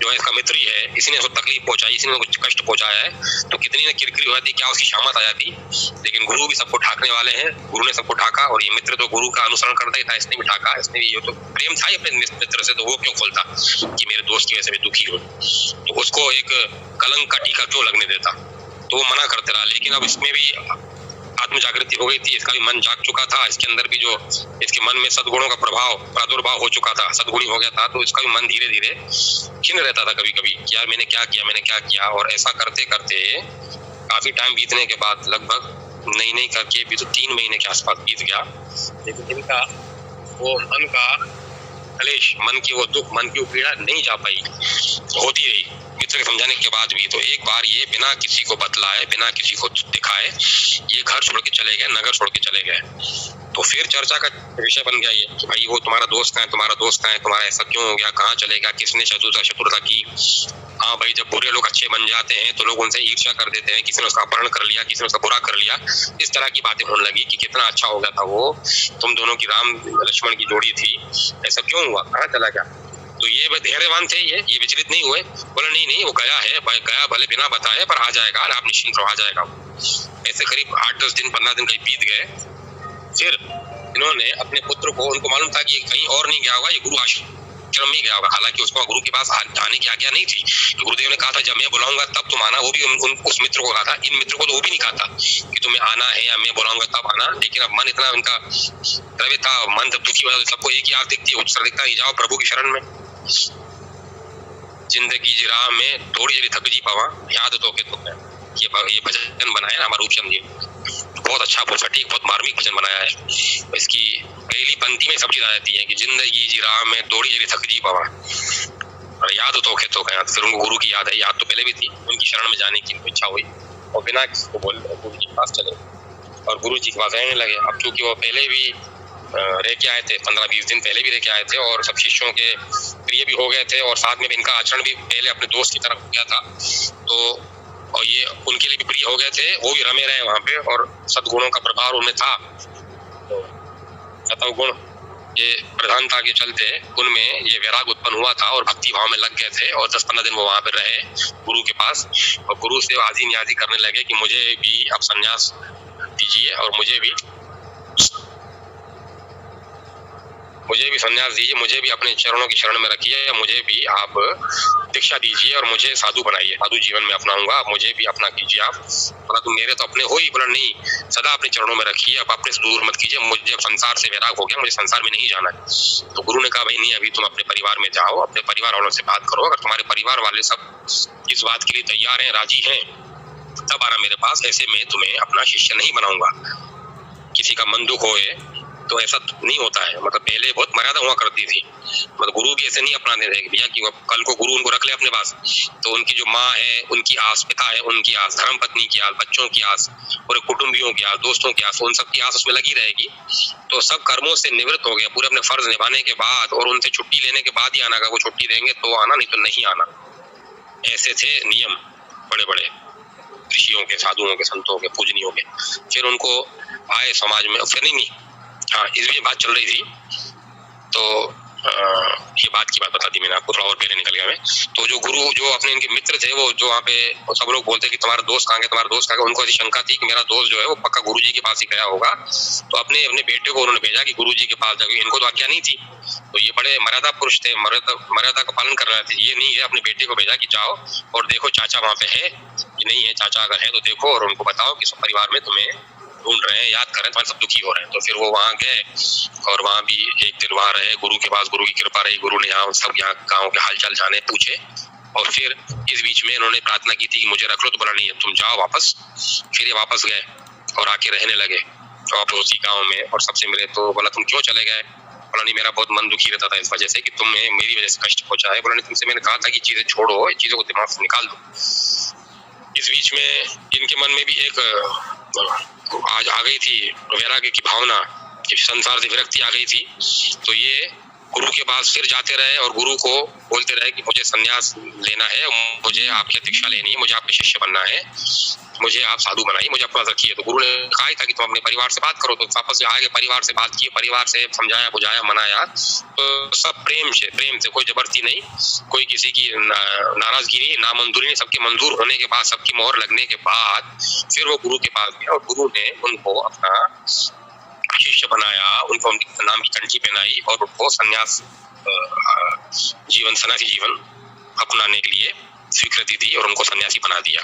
S1: जो है इसका मित्र ही है, इसी ने उसको तकलीफ पहुंचाई, इसी ने कुछ कष्ट पहुंचाया है, तो कितनी न किरकिरी हो जाती, क्या उसकी शामत आ जाती। लेकिन गुरु भी सबको ठाकने वाले हैं, गुरु ने सबको ठाका, और ये मित्र तो गुरु का अनुसरण करता ही था, इसने भी ठाका, इसने भी, ये तो प्रेम था ही अपने मित्र से, तो वो क्यों खोलता कि मेरे दोस्त की वजह से मैं दुखी हूँ, तो उसको एक कलंक का टीका क्यों लगने देता। तो वो मना करते रहा। लेकिन अब इसमें भी आत्म जागृति हो गई थी, इसका भी मन जाग चुका था, इसके अंदर भी जो इसके मन में सद्गुणों का प्रभाव प्रादुर्भाव हो चुका था, सद्गुणी हो गया था, तो इसका भी मन धीरे धीरे खिन्न रहता था कभी कभी कि यार मैंने क्या किया, मैंने क्या किया। और ऐसा करते करते काफी टाइम बीतने के बाद, लगभग नहीं करके भी तो 3 महीने के आसपास बीत गया, लेकिन इनका वो मन का कलेश, मन की वो दुख, मन की वो पीड़ा नहीं जा पाई, होती रही मित्र के समझाने के बाद भी। तो एक बार ये बिना किसी को बतलाए, बिना किसी को दिखाए ये घर छोड़ के चले गए, नगर छोड़ के चले गए। तो फिर चर्चा का विषय बन गया ये कि भाई वो तुम्हारा दोस्त है, तुम्हारा दोस्त है, तुम्हारा ऐसा क्यों हो गया, कहाँ चले गया, किसने शत्रुता की। हाँ भाई, जब बुरे लोग अच्छे बन जाते हैं तो लोग उनसे ईर्ष्या कर देते हैं, किसी ने उसका अपहरण कर लिया, किसी ने उसका बुरा कर लिया, इस तरह की बातें होने लगी कि कितना अच्छा हो गया था वो, तुम दोनों की राम लक्ष्मण की जोड़ी थी, ऐसा क्यों हुआ, कहाँ चला गया। तो ये धैर्यवान थे, ये विचलित नहीं हुए, बोला नहीं वो गया है, गया भले बिना बताए पर आ जाएगा, आप निश्चिंत रहो, आ जाएगा। ऐसे करीब 8-10 दिन 15 दिन कहीं बीत गए। फिर इन्होंने अपने पुत्र को, उनको मालूम था कि कहीं और नहीं गया होगा, ये गुरु आश्रम में गया होगा। हालांकि उसको गुरु के पास आने की आज्ञा नहीं थी। गुरुदेव ने कहा था जब मैं बुलाऊंगा तब तुम आना, वो भी उस मित्र को कहा था, इन मित्र को तो वो भी नहीं कहा था कि तुम्हें आना है या मैं बुलाऊंगा तब आना। लेकिन अब मन इतना उनका द्रवित था, मन जब दुखी हुआ, सबको एक ही आग दिखती है, उत्सर दिखता है, जाओ प्रभु की शरण में, जिंदगी जी राह में थोड़ी जरी थक जी पावा, याद तो के तो ये भजन बनाया ना हमारा रूपचंद जी, बहुत अच्छा, बहुत सटीक, बहुत मार्मिक भजन बनाया है। इसकी पहली पंक्ति में सब चीज आ जाती है कि जिंदगी जी राह में थोड़ी जरी थक जी पावा, और याद तो के तो गया। फिर उनको गुरु की याद है, याद तो पहले भी थी, उनकी शरण में जाने की इच्छा हुई और बिना किसी को बोले गुरु जी के पास चले और गुरु जी के पास रहने लगे। अब चूंकि वो पहले भी रह के आए थे, 15-20 दिन पहले भी रह के आए थे, और सब शिष्यों के प्रिय भी हो गए थे, और साथ में भी इनका आचरण भी पहले अपने दोस्त की तरफ हो गया था, तो और ये उनके लिए भी प्रिय हो गए थे, वो भी रमे रहे वहां पे, और सद्गुणों का प्रभाव उनमें था। तो सतगुण ये प्रधानता के चलते उनमें ये वैराग उत्पन्न हुआ था और भक्ति भाव में लग गए थे, और 10-15 दिन वो वहां पे रहे गुरु के पास, और गुरु से आजी न्याजी करने लगे कि मुझे भी अब संन्यास दीजिए, और मुझे भी संन्यास दीजिए, मुझे भी अपने चरणों की शरण में रखिए, मुझे भी आप दीक्षा दीजिए और मुझे साधु बनाइए, साधु जीवन में अपनाऊंगा, मुझे भी अपना कीजिए आप। बोला तुम मेरे तो अपने हो ही, बोला नहीं, सदा अपने चरणों में रखिए, आप अपने से दूर मत कीजिए, मुझे संसार से वैराग हो गया, मुझे संसार में नहीं जाना है। तो गुरु ने कहा भाई नहीं, अभी तुम अपने परिवार में जाओ, अपने परिवार वालों से बात करो, अगर तुम्हारे परिवार वाले सब इस बात के लिए तैयार है, राजी है, तब आना मेरे पास, ऐसे में तुम्हें अपना शिष्य नहीं बनाऊंगा। किसी का मन दुख होए तो ऐसा नहीं होता है, मतलब पहले बहुत मर्यादा हुआ करती थी, मतलब गुरु भी ऐसे नहीं अपनाते थे भैया कि कल को गुरु उनको रख ले अपने पास, तो उनकी जो माँ है उनकी आस, पिता है उनकी आस, धर्म पत्नी की आस, बच्चों की आस, पूरे कुटुंबियों की आस, दोस्तों की आस, उन सब की आस उसमें लगी रहेगी। तो सब कर्मों से निवृत्त हो गया, पूरे अपने फर्ज निभाने के बाद, और उनसे छुट्टी लेने के बाद ही आना, अगर वो छुट्टी देंगे तो आना, नहीं तो नहीं आना। ऐसे थे नियम बड़े बड़े ऋषियों के, साधुओं के, संतों के, पूजनियों के। फिर उनको आए समाज में, फिर नहीं हाँ, इस बीच बात चल रही थी, तो ये बात की बात बता दी मैंने आपको, थोड़ा और पहले निकल गया मैं। तो जो गुरु, जो अपने इनके मित्र थे, वो जो वहाँ पे सब लोग बोलते कि तुम्हारा दोस्त कहाँ गया, तुम्हारा दोस्त कहाँ गया, उनको ऐसी शंका थी कि मेरा दोस्त जो है वो पक्का गुरुजी के पास ही गया होगा। तो अपने अपने बेटे को उन्होंने भेजा कि गुरुजी के पास जाओ, इनको तो आज्ञा नहीं थी। तो ये बड़े मर्यादा पुरुष थे, मर्यादा का पालन कर रहे थे। ये नहीं है, अपने बेटे को भेजा कि जाओ और देखो चाचा वहाँ पे है कि नहीं है, चाचा अगर है तो देखो और उनको बताओ कि सब परिवार में तुम्हें ढूंढ रहे हैं, याद कर रहे हैं, तुम्हारे सब दुखी हो रहे हैं। तो फिर वो वहाँ गए और वहाँ भी एक दिन वहाँ रहे, गुरु के पास, गुरु की कृपा रही, गुरु ने यहाँ सब यहाँ गाँव के हालचाल जाने पूछे। और फिर इस बीच में उन्होंने प्रार्थना की थी कि मुझे रख लो, तो बोला नहीं है, तुम जाओ वापस। फिर ये वापस गए और आके रहने लगे वापस उसी गाँव में, और सबसे मिले तो बोला तुम क्यों चले गए? बोला नहीं, मेरा बहुत मन दुखी रहता था इस वजह से कि तुम्हें मेरी वजह से कष्ट पहुंचा है। बोला नहीं, तुमसे मैंने कहा था कि चीजें छोड़ो, चीजों को दिमाग से निकाल दो। इस बीच में इनके मन में भी एक आज आ गई थी वैराग्य की भावना, संसार से विरक्ति आ गई थी। तो ये गुरु के पास फिर जाते रहे और गुरु को बोलते रहे कि मुझे संन्यास लेना है, मुझे आपकी दीक्षा लेनी है, मुझे आपके शिष्य बनना है, मुझे आप साधु बनाइए, मुझे अपना रखिए। तो गुरु ने कहा था कि तुम अपने परिवार से बात करो। तो वापस से आगे परिवार से बात की, परिवार से समझाया बुझाया मनाया, तो सब प्रेम से, कोई जबरदस्ती नहीं, कोई किसी की नाराजगी नहीं, नामंजूरी नहीं, सबके मंजूर होने के बाद, सबकी मोहर लगने के बाद फिर वो गुरु के पास गया और गुरु ने उनको अपना शिष्य बनाया, उनको उनके नाम की कंठी पहनाई और उनको सन्यास जीवन, सन्यासी जीवन अपनाने के लिए स्वीकृति दी और उनको सन्यासी बना दिया।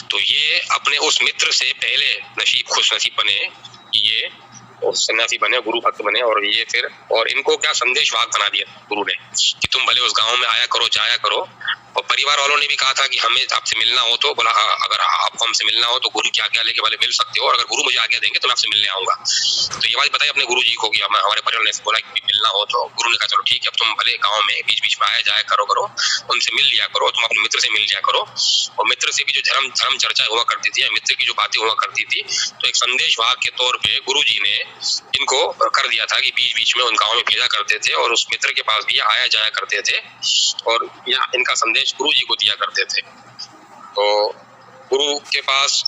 S1: तो ये अपने उस मित्र से पहले खुश नसीब बने, ये सन्यासी बने, गुरु भक्त बने। और ये फिर, और इनको क्या संदेश वाहक बना दिया गुरु ने कि तुम भले उस गांव में आया करो, जाया करो। और परिवार वालों ने भी कहा था कि हमें आपसे मिलना हो तो, बोला अगर आपको हमसे मिलना हो तो गुरु की आज्ञा लेके भले मिल सकते हो, और अगर गुरु मुझे आज्ञा देंगे तो मैं आपसे मिलने आऊंगा। तो ये बात बताई अपने गुरु जी को कि हमारे परिवार ने बोला कि मिलना हो तो, गुरु ने कहा चलो ठीक है, अब तुम भले गाँव में बीच बीच में आया जाया करो, उनसे मिल लिया करो, तुम अपने मित्र से मिल लिया करो। और मित्र से भी जो धर्म चर्चा हुआ करती थी, मित्र की जो बातें हुआ करती थी, तो एक संदेश वाहक के तौर पे गुरु जी ने इनको कर दिया था कि बीच बीच में उन गाँव में भेजा करते थे और उस मित्र के पास भी आया जाया करते थे और यहाँ इनका संदेश गुरु जी को दिया करते थे। तो गुरु के पास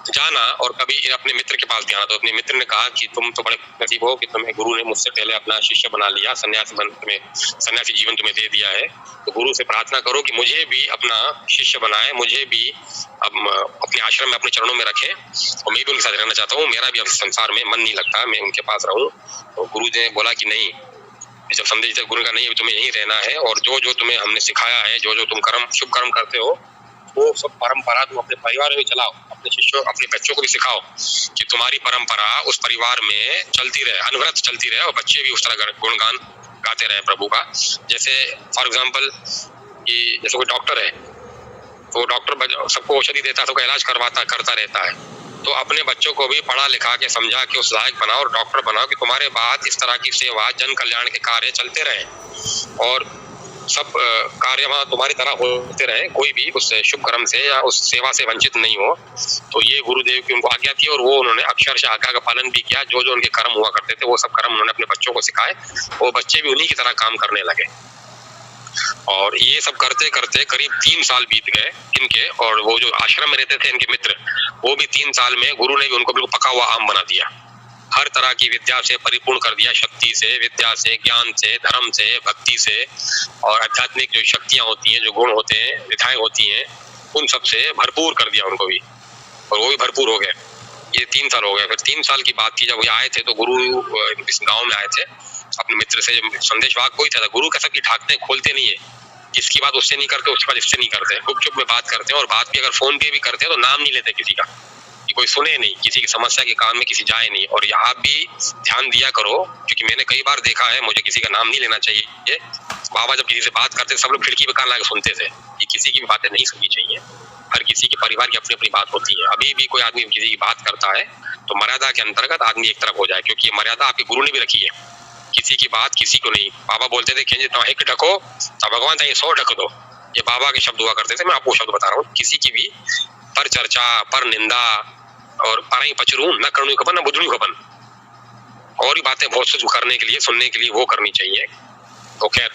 S1: जाना और कभी अपने मित्र के पास भी आना, तो अपने मित्र ने कहा कि तुम तो बड़े नसीब हो कि तुम्हें गुरु ने मुझसे पहले अपना शिष्य बना लिया, सन्यासी जीवन तुम्हें दे दिया है। तो गुरु से प्रार्थना करो कि मुझे भी अपना शिष्य बनाए, मुझे भी अपने आश्रम में, अपने चरणों में रखे, और मैं भी उनके साथ रहना चाहता हूँ, मेरा भी अब संसार में मन नहीं लगता, मैं उनके पास रहूँ। तो गुरु ने बोला कि नहीं, जब संदेश दिया गुरु का, नहीं तुम्हें यहीं रहना है, और जो जो तुम्हें हमने सिखाया है, जो जो तुम शुभ कर्म करते हो, वो सब परंपरा तुम अपने परिवार में भी चलाओ, अपने शिष्यों, अपने बच्चों को भी सिखाओ कि तुम्हारी परंपरा उस परिवार में चलती रहे, अनवरत चलती रहे, और बच्चे भी उस तरह गुणगान गाते रहे प्रभु का। जैसे फॉर एग्जाम्पल कि जैसे कोई डॉक्टर है, तो डॉक्टर सबको औषधि देता है, सबको इलाज करता रहता है। तो अपने बच्चों को भी पढ़ा लिखा के, समझा के उस लायक बनाओ और डॉक्टर बनाओ कि तुम्हारे बाद इस तरह की सेवा, जन कल्याण के कार्य चलते रहे और सब कार्य वहाँ तुम्हारी तरह होते रहे, कोई भी उस शुभ कर्म से या उस सेवा से वंचित नहीं हो। तो ये गुरुदेव की उनको आज्ञा थी और वो उन्होंने अक्षरशः आज्ञा का पालन भी किया। जो जो उनके कर्म हुआ करते थे वो सब कर्म उन्होंने अपने बच्चों को सिखाए, वो बच्चे भी उन्हीं की तरह काम करने लगे। और ये सब करते करते करीब 3 साल बीत गए इनके, और वो जो आश्रम में रहते थे इनके मित्र, वो भी 3 साल में गुरु ने भी उनको बिल्कुल पका हुआ आम बना दिया, हर तरह की विद्या से परिपूर्ण कर दिया, शक्ति से, विद्या से, ज्ञान से, धर्म से, भक्ति से, और आध्यात्मिक जो शक्तियां होती हैं, जो गुण होते हैं, विधाएं होती हैं, उन सब से भरपूर कर दिया उनको भी, और वो भी भरपूर हो गए। ये 3 साल हो गए। फिर 3 साल की बात थी, जब ये आए थे तो गुरु इस गाँव में आए थे अपने मित्र से, संदेश वाहक कोई था, गुरु कैसा की ढाकते खोलते नहीं है, जिसकी बात उससे नहीं करते, उसके बाद इससे नहीं करते, गुपचुप में बात करते हैं, और बात भी अगर फोन पे भी करते हैं तो नाम नहीं लेते किसी का, कि कोई सुने नहीं, किसी की समस्या के कान में किसी जाए नहीं। और आप भी ध्यान दिया करो, क्योंकि मैंने कई बार देखा है, मुझे किसी का नाम नहीं लेना चाहिए। बाबा जब किसी से बात करते सब लोग खिड़की पे कान लगा सुनते थे, कि किसी की भी बातें नहीं सुननी चाहिए, हर किसी के परिवार की अपनी अपनी बात होती है। अभी भी कोई आदमी किसी की बात करता है तो मर्यादा के अंतर्गत आदमी एक तरफ हो जाए, क्योंकि ये मर्यादा आपके गुरु ने भी रखी है, किसी की बात किसी को नहीं। बाबा बोलते थे कि एक ढको तो भगवान था 100 ढक दो, ये बाबा के शब्द हुआ करते थे। मैं आपको शब्द बता रहा हूँ, किसी की भी पर चर्चा, पर निंदा और पराई पचरू न करनी खबन, न बुझनी खबन, और भी बातें बहुत कुछ करने के लिए, सुनने के लिए वो करनी चाहिए। तो खैर,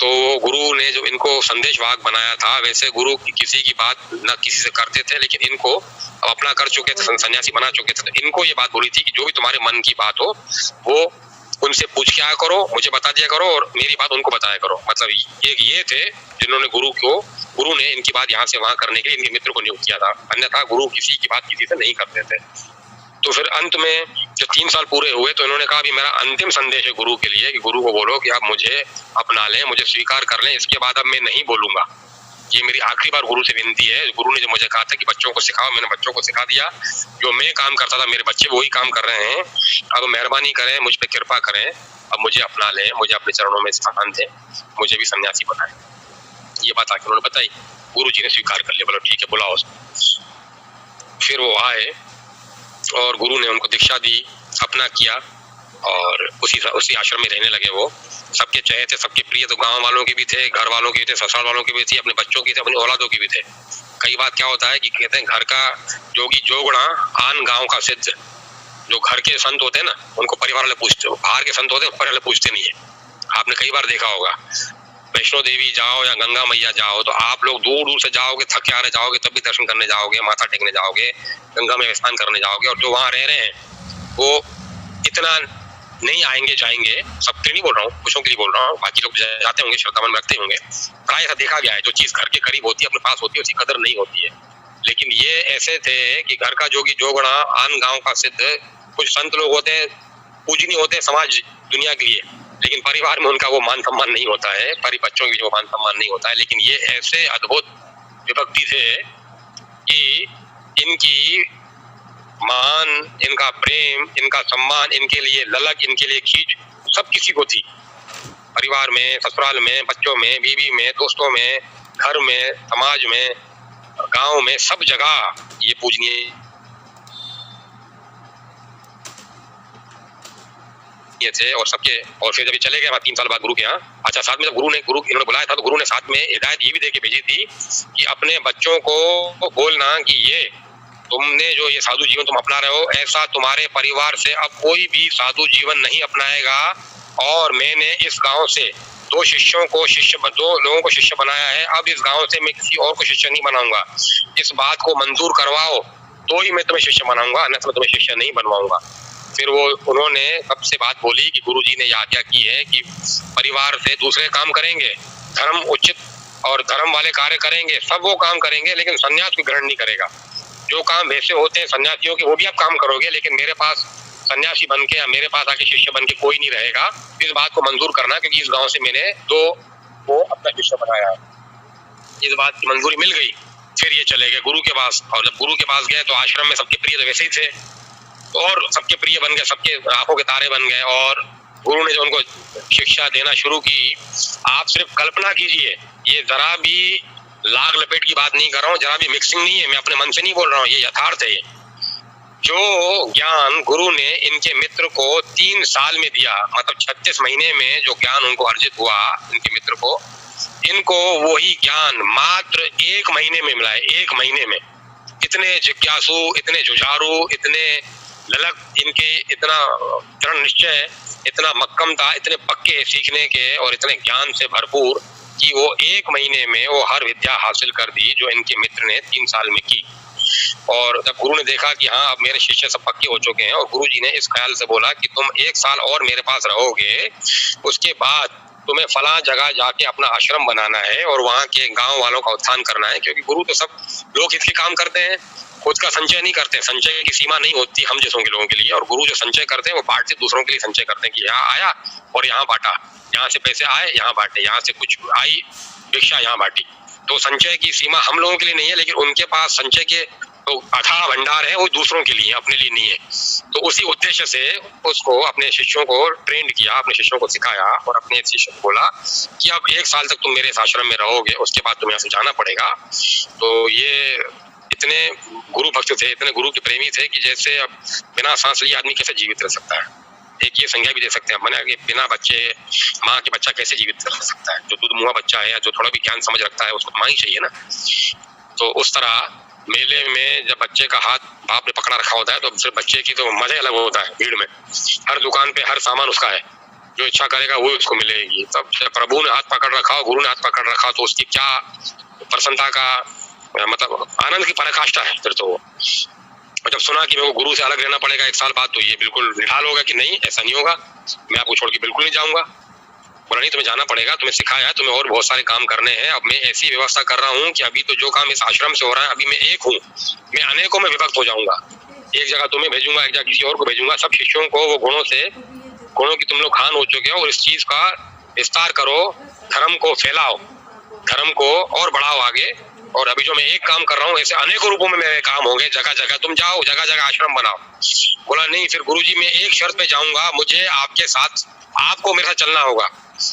S1: तो गुरु ने जो इनको संदेश वाहक बनाया था, वैसे गुरु किसी की बात न किसी से करते थे, लेकिन इनको अपना कर चुके थे, सन्यासी बना चुके थे, तो इनको ये बात बोली थी कि जो भी तुम्हारे मन की बात हो वो उनसे पूछ के आया करो, मुझे बता दिया करो और मेरी बात उनको बताया करो। मतलब ये थे जिन्होंने गुरु ने इनकी बात यहाँ से वहां करने के लिए इनके मित्र को नियुक्त किया था, अन्यथा गुरु किसी की बात किसी से नहीं करते थे। तो फिर अंत में जब 3 साल पूरे हुए तो इन्होंने कहा अभी मेरा अंतिम संदेश है गुरु के लिए कि गुरु को बोलो कि आप मुझे अपना लें, मुझे स्वीकार कर लें, इसके बाद अब मैं नहीं बोलूंगा। ये मेरी आखिरी बार गुरु से विनती है। गुरु ने जो मुझे कहा था कि बच्चों को सिखाओ, मैंने बच्चों को सिखा दिया। जो मैं काम करता था मेरे बच्चे वही काम कर रहे हैं। अब मेहरबानी करें, मुझ पर कृपा करें, अब मुझे अपना लें, मुझे अपने चरणों में स्थान दें, मुझे भी सन्यासी बनाएं। ये बात आके उन्होंने बताई। गुरु जी ने स्वीकार कर लिया, बोला ठीक है बुलाओ। फिर वो आए और गुरु ने उनको दीक्षा दी, अपना किया और उसी आश्रम में रहने लगे। वो सबके चहेते, सबके प्रिय, तो गांव वालों के भी थे, घर वालों के भी थे, ससुराल वालों के भी थे, अपने बच्चों के थे, अपनी औलादों के भी थे। कई बार क्या होता है कि कहते हैं घर का जोगी जोगड़ा आन गांव का सिद्ध। जो घर के संत होते हैं ना उनको परिवार वाले पूछते, बाहर के संत होते हैं परिवार वाले पूछते नहीं है। आपने कई बार देखा होगा, वैष्णो देवी जाओ या गंगा मैया जाओ तो आप लोग दूर दूर से जाओगे, थके हारे जाओगे, तब भी दर्शन करने जाओगे, माथा टेकने जाओगे, गंगा में स्नान करने जाओगे। और जो वहां रह रहे हैं वो इतना नहीं आएंगे जाएंगे, सबके लिए नहीं बोल रहा हूँ, कुछों के लिए बोल रहा हूँ, बाकी लोग जाते होंगे, श्रद्धावान रखते होंगे। प्राय ऐसा देखा गया है, जो चीज घर के करीब होती है, अपने पास होती है, उसकी कदर नहीं होती है। लेकिन ये ऐसे थे कि घर का जोगी जोगड़ा आन गाँव का सिद्ध। कुछ संत लोग होते हैं पूजनीय होते हैं समाज दुनिया के लिए, लेकिन परिवार में उनका वो मान सम्मान नहीं होता है, बच्चों की जो मान सम्मान नहीं होता है। लेकिन ये ऐसे अद्भुत विभक्ति थे कि इनकी मान, इनका प्रेम, इनका सम्मान, इनके लिए ललक, इनके लिए खींच सब किसी को थी। परिवार में, ससुराल में, बच्चों में, बीवी में, दोस्तों में, घर में, समाज में, गांव में, सब जगह ये पूजनीय थे। और सबके, और फिर जब चले गए 3 साल बाद गुरु के यहाँ, अच्छा साथ में जब इन्होंने बुलाया था तो गुरु ने साथ में हिदायत ये भी देके भेजी थी कि अपने बच्चों को बोलना कि ये तुमने जो ये साधु जीवन तुम अपना रहे हो, ऐसा तुम्हारे परिवार से अब कोई भी साधु जीवन नहीं अपनाएगा। और मैंने इस गांव से 2 लोगों को शिष्य बनाया है, अब इस गांव से मैं किसी और को शिष्य नहीं बनाऊंगा। इस बात को मंजूर करवाओ तो ही मैं तुम्हें शिष्य बनाऊंगा, अन्यथा मैं तुम्हें शिष्य नहीं बनवाऊंगा। फिर उन्होंने तब से बात बोली कि गुरु जी ने ये आज्ञा की है कि परिवार से दूसरे काम करेंगे, धर्म उचित और धर्म वाले कार्य करेंगे, सब वो काम करेंगे, लेकिन संन्यास को ग्रहण नहीं करेगा। जो काम वैसे होते हैं सन्यासियों के वो भी आप काम करोगे, लेकिन मेरे पास सन्यासी बन के या मेरे पास आके शिष्य बन के कोई नहीं रहेगा। इस बात को मंजूर करना, क्योंकि इस गांव से मैंने 2 को अपना शिष्य बनाया है। इस बात की मंजूरी मिल गई। फिर ये चले गए गुरु के पास, और जब गुरु के पास गए तो आश्रम में सबके प्रिय तो वैसे ही थे, और सबके प्रिय बन गए, सबके आंखों के तारे बन गए। और गुरु ने जो उनको शिक्षा देना शुरू की, आप सिर्फ कल्पना कीजिए, ये जरा भी लाग लपेट की बात नहीं कर रहा हूँ, जरा भी मिक्सिंग नहीं है, मैं अपने मन से नहीं बोल रहा हूँ, ये यथार्थ है। जो ज्ञान गुरु ने इनके मित्र को 3 साल में दिया, मतलब 36 महीने में जो ज्ञान उनको अर्जित हुआ इनके मित्र को, इनको वही ज्ञान मात्र 1 महीने में मिला है। 1 महीने में इतने जिज्ञासु, इतने जुझारू, इतने ललक, इनके इतना दृढ़ निश्चय, इतना मक्कमता, इतने पक्के सीखने के और इतने ज्ञान से भरपूर कि वो 1 महीने में वो हर विद्या हासिल कर दी जो इनके मित्र ने 3 साल में की। और जब गुरु ने देखा कि हाँ अब मेरे शिष्य सब पक्के हो चुके हैं, और गुरु जी ने इस ख्याल से बोला कि तुम 1 साल और मेरे पास रहोगे, उसके बाद तुम्हें फला जगह जाके अपना आश्रम बनाना है और वहाँ के गांव वालों का उत्थान करना है। क्योंकि गुरु तो सब लोग हित के काम करते हैं, खुद का संचय नहीं करते, संचय की सीमा नहीं होती हम जैसों के लोगों के लिए। और गुरु जो संचय करते हैं वो बांटते दूसरों के लिए संचय करते हैं कि यहाँ आया और यहाँ बांटा, यहाँ से पैसे आए यहाँ बांटे, यहाँ से कुछ आई भिक्षा यहाँ बांटी। तो संचय की सीमा हम लोगों के लिए नहीं है, लेकिन उनके पास संचय के तो अथाह भंडार है, वो दूसरों के लिए, अपने लिए नहीं है। तो उसी उद्देश्य से उसको अपने शिष्यों को ट्रेंड किया, अपने शिष्यों को सिखाया और अपने शिष्यों को बोला कि अब 1 साल तक तुम मेरे इस आश्रम में रहोगे, उसके बाद तुम्हें यहाँ से जाना पड़ेगा। तो ये इतने गुरु भक्त थे, इतने गुरु के प्रेमी थे कि जैसे अब बिना सांस लिए आदमी कैसे जीवित रह सकता है, एक ये संज्ञा भी दे सकते हैं मैंने कि बिना बच्चे माँ के बच्चा कैसे जीवित रह सकता है। जो दूध मुँहा बच्चा है, जो थोड़ा भी ज्ञान समझ रखता है, उसको माँ ही चाहिए ना। तो उस तरह मेले में जब बच्चे का हाथ बाप ने पकड़ा रखा होता है तो फिर बच्चे की तो मजा अलग होता है। भीड़ में हर दुकान पे हर सामान उसका है, जो इच्छा करेगा वो उसको मिलेगी। तब प्रभु ने हाथ पकड़ रखा, गुरु ने हाथ पकड़ रखा, तो उसकी क्या प्रसन्नता का मतलब आनंद की पराकाष्ठा है फिर तो वो। और जब सुना कि मेरे को गुरु से अलग रहना पड़ेगा 1 साल बाद, तो ये बिल्कुल निढाल होगा कि नहीं, ऐसा नहीं होगा, मैं आपको छोड़ के बिल्कुल नहीं जाऊंगा। बोला नहीं, तुम्हें जाना पड़ेगा, तुम्हें सिखाया है, तुम्हें और बहुत सारे काम करने हैं। अब मैं ऐसी व्यवस्था कर रहा हूँ कि अभी तो जो काम इस आश्रम से हो रहा है, अभी मैं एक हूँ, मैं अनेकों में विभक्त हो जाऊंगा। एक जगह तुम्हें भेजूंगा, एक जगह किसी और को भेजूंगा। सब शिष्यों को वो गुणों की तुम लोग खान हो चुके हो, और इस चीज का विस्तार करो, धर्म को फैलाओ, धर्म को और बढ़ाओ आगे। और अभी जो मैं एक काम कर रहा हूँ, ऐसे अनेकों रूपों में मेरे काम होंगे, जगह जगह तुम जाओ, जगह जगह आश्रम बनाओ। बोला नहीं, फिर गुरुजी मैं एक शर्त पे जाऊंगा, मुझे आपके साथ, आपको मेरे साथ चलना होगा।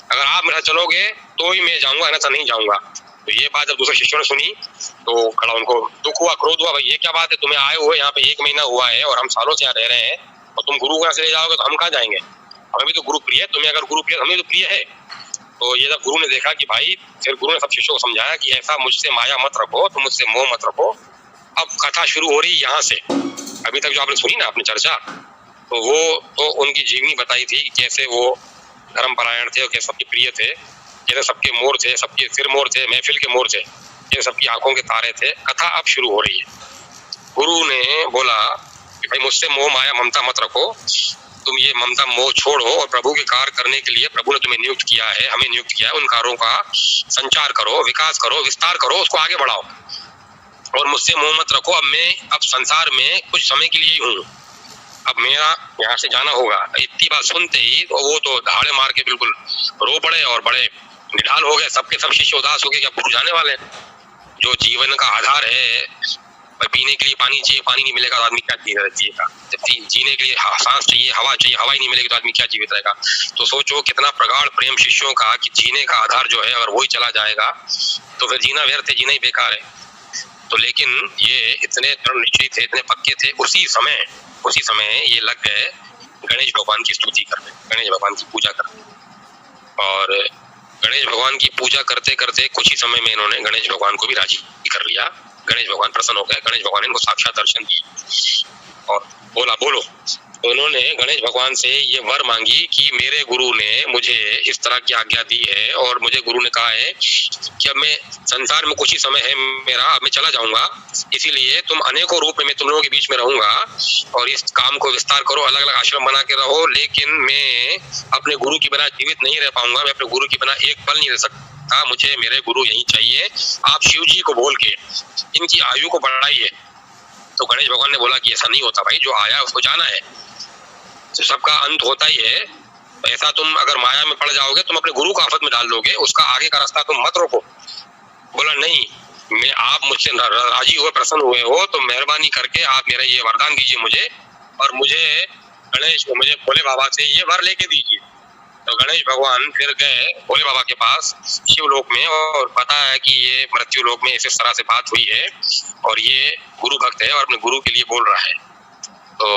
S1: अगर आप मेरे साथ चलोगे तो ही मैं जाऊंगा, ऐसा नहीं जाऊंगा। तो ये बात जब दूसरे शिष्यों ने सुनी तो खड़ा उनको दुख हुआ, क्रोध हुआ, भाई ये क्या बात है, तुम्हें आए हुए यहाँ पे 1 महीना हुआ है और हम सालों से यहाँ रह रहे हैं, और तुम गुरु को यहाँ से ले जाओगे तो हम कहाँ जाएंगे? हमें भी तो गुरु प्रिय है, तुम्हें अगर गुरु प्रिय, हमें तो प्रिय है। तो ये जब गुरु ने देखा कि भाई, फिर गुरु ने सब शिष्यों को समझाया कि ऐसा मुझसे माया मत रखो, तुम मुझसे मोह मत रखो। अब कथा शुरू हो रही यहाँ से। अभी तक जो आपने सुनी ना आपने चर्चा, तो वो तो उनकी जीवनी बताई थी, कैसे वो धर्म परायण थे और कैसे सबके प्रिय थे, कैसे सबके मोर थे, सबके सिर मोर थे, महफिल के मोर थे, कैसे सबकी आंखों के तारे थे। कथा अब शुरू हो रही है। गुरु ने बोला कि भाई मुझसे मोह माया ममता मत रखो, तुम ये ममता मोह छोड़ो और प्रभु के कार्य करने के लिए प्रभु ने तुम्हें नियुक्त किया है, हमें नियुक्त किया है। उन कार्यों का संचार करो, विकास करो, विस्तार करो, उसको आगे बढ़ाओ, और मुझसे मोह मत रखो। अब मैं अब संसार में कुछ समय के लिए ही हूँ, अब मेरा यहाँ से जाना होगा। इतनी बात सुनते ही तो वो तो दहाड़े मार के बिल्कुल रो पड़े और बड़े निढाल हो गए। सबके सब शिष्य उदास हो गए कि अब गुरु जाने वाले। जो जीवन का आधार है, पीने के लिए पानी चाहिए, पानी नहीं मिलेगा तो आदमी क्या जिएगा? जब जीने के लिए सांस चाहिए, हवा चाहिए, हवा ही नहीं मिलेगी तो आदमी क्या जीवित रहेगा? तो सोचो कितना प्रगाढ़ प्रेम शिष्यों का कि जीने का आधार जो है अगर वही चला जाएगा तो फिर जीना व्यर्थ है, जीना ही बेकार है। तो लेकिन ये इतने दृढ़ निश्चय थे, इतने पक्के थे, उसी समय ये लग गए गणेश भगवान की स्तुति करने, गणेश भगवान की पूजा करने। और गणेश भगवान की पूजा करते करते कुछ ही समय में इन्होंने गणेश भगवान को भी राजी कर लिया। गणेश भगवान प्रसन्न हो गए, गणेश भगवान ने इनको साक्षात दर्शन दिए और बोला बोलो। तो उन्होंने गणेश भगवान से ये वर मांगी कि मेरे गुरु ने मुझे इस तरह की आज्ञा दी है, और मुझे गुरु ने कहा है कि अब मैं संसार में कुछ ही समय है मेरा, अब मैं चला जाऊंगा, इसीलिए तुम अनेकों रूप में मैं तुम लोगों के बीच में रहूंगा और इस काम को विस्तार करो, अलग अलग आश्रम बना के रहो, लेकिन मैं अपने गुरु के बिना जीवित नहीं रह पाऊंगा, मैं अपने गुरु के बिना एक पल नहीं रह सकता, मुझे मेरे गुरु यही चाहिए। आप शिव जी को बोल के इनकी आयु को बढ़ाइए। तो गणेश भगवान ने बोला कि ऐसा नहीं होता भाई, जो आया उसको जाना है, तो सबका अंत होता ही है। ऐसा तुम अगर माया में पड़ जाओगे, तुम अपने गुरु को आफत में डाल दोगे, उसका आगे का रास्ता तुम मत रोको। बोला नहीं, मैं आप मुझसे राजी हुए, प्रसन्न हुए हो, तो मेहरबानी करके आप मेरा ये वरदान दीजिए मुझे, और मुझे मुझे भोले बाबा से ये वर लेके दीजिए। तो गणेश भगवान फिर गए भोले बाबा के पास शिवलोक में, और पता है कि ये मृत्यु लोक में इस तरह से बात हुई है और ये गुरु भक्त है और अपने गुरु के लिए बोल रहा है। तो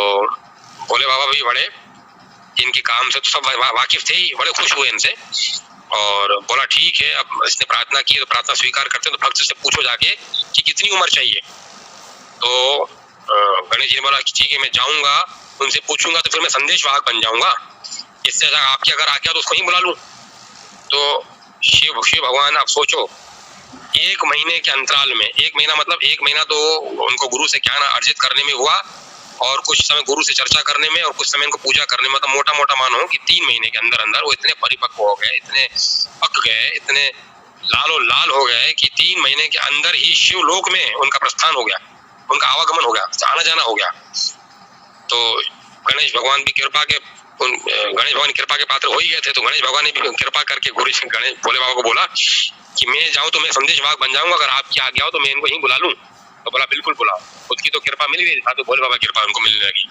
S1: भोले बाबा भी बड़े इनके काम से तो सब वाकिफ थे ही, बड़े खुश हुए इनसे और बोला ठीक है, अब इसने प्रार्थना की तो प्रार्थना स्वीकार करते हैं, तो भक्त से पूछो जाके कि कितनी उम्र चाहिए। तो गणेश जी ने बोला ठीक है, मैं जाऊंगा उनसे पूछूंगा, तो फिर मैं संदेश वाहक बन जाऊंगा, इससे अच्छा आपकी अगर आज्ञा तो उसको ही बुला लूं। तो शिव भगवान आप सोचो, 1 महीने के अंतराल में, 1 महीना मतलब 1 महीना तो उनको गुरु से ज्ञान अर्जित करने में हुआ और कुछ समय गुरु से चर्चा करने में और कुछ समय इनको पूजा करने में, मतलब मोटा मोटा मानो कि 3 महीने के अंदर अंदर वो इतने परिपक्व हो गए, इतने पक गए, इतने लालो लाल हो गए कि 3 महीने के अंदर ही शिवलोक में उनका प्रस्थान हो गया, उनका आवागमन हो गया, आना जाना हो गया। तो गणेश भगवान भी कृपा के पात्र हो ही गए थे। तो गणेश भगवान ने भी कृपा करके गणेश भोले बाबा को बोला कि मैं जाऊं तो मैं संदेश वाहक बन जाऊंगा, अगर आपकी आज्ञा हो तो मैं इनको ही बुला लूं। तो बोला बिल्कुल बुलाओ, खुद की तो कृपा मिल गई, तो भोले बाबा की कृपा उनको मिलने लगी।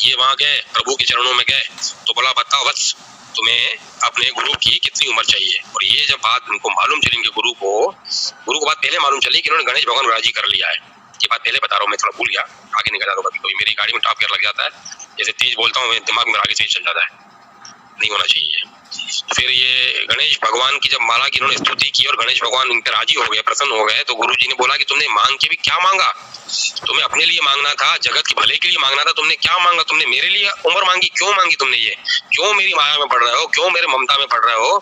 S1: ये वहां गए, प्रभु के चरणों में गए, तो बोला बताओ वत्स, तुम्हें अपने गुरु की कितनी उम्र चाहिए। और ये जब बात उनको मालूम चली, उनके गुरु को बात पहले मालूम चली कि इन्होंने गणेश भगवान राजी कर लिया है। ये बात पहले बता रहा हूँ, मैं थोड़ा भूल गया, आगे निकल जाता हूँ, कभी मेरी गाड़ी में टॉप गियर लग जाता है, जैसे तेज बोलता हूँ दिमाग में आगे से चल जाता है, नहीं होना चाहिए। फिर ये गणेश भगवान की जब माला की इन्होंने स्तुति की और गणेश भगवान इन पर राजी हो गए, प्रसन्न हो गए, तो गुरु जी ने बोला कि तुमने मांग के भी क्या मांगा? तुम्हें अपने लिए मांगना था, जगत के भले के लिए मांगना था, तुमने क्या मांगा? तुमने मेरे लिए उम्र मांगी, क्यों मांगी तुमने ये? क्यों मेरी माया में पड़ रहे हो? क्यों मेरे ममता में पड़ रहे हो?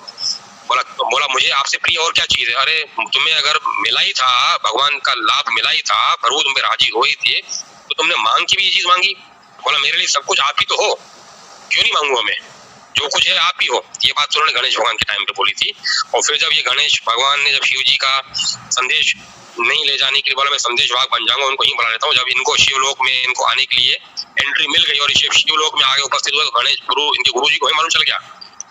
S1: बोला मुझे आपसे प्रिय और क्या चीज है? अरे तुम्हें अगर मिला ही था, भगवान का लाभ मिला ही था, प्रभु तुम पे राजी हो ही थे, तो तुमने मांग की भी ये चीज मांगी? बोला मेरे लिए सब कुछ आप ही तो हो, क्यों नहीं मांगू हमें, जो कुछ है आप ही हो। ये बात उन्होंने गणेश भगवान के टाइम पे बोली थी। और फिर जब ये गणेश भगवान ने जब शिव जी का संदेश नहीं ले जाने के लिए बोला मैं संदेश वाहक बन जाऊंगा, उनको ही बुला लेता हूँ, जब इनको शिवलोक में इनको आने के लिए एंट्री मिल गई और शिवलोक में आगे उपस्थित हुआ, तो गणेश गुरु इनके गुरु जी को मालूम चल गया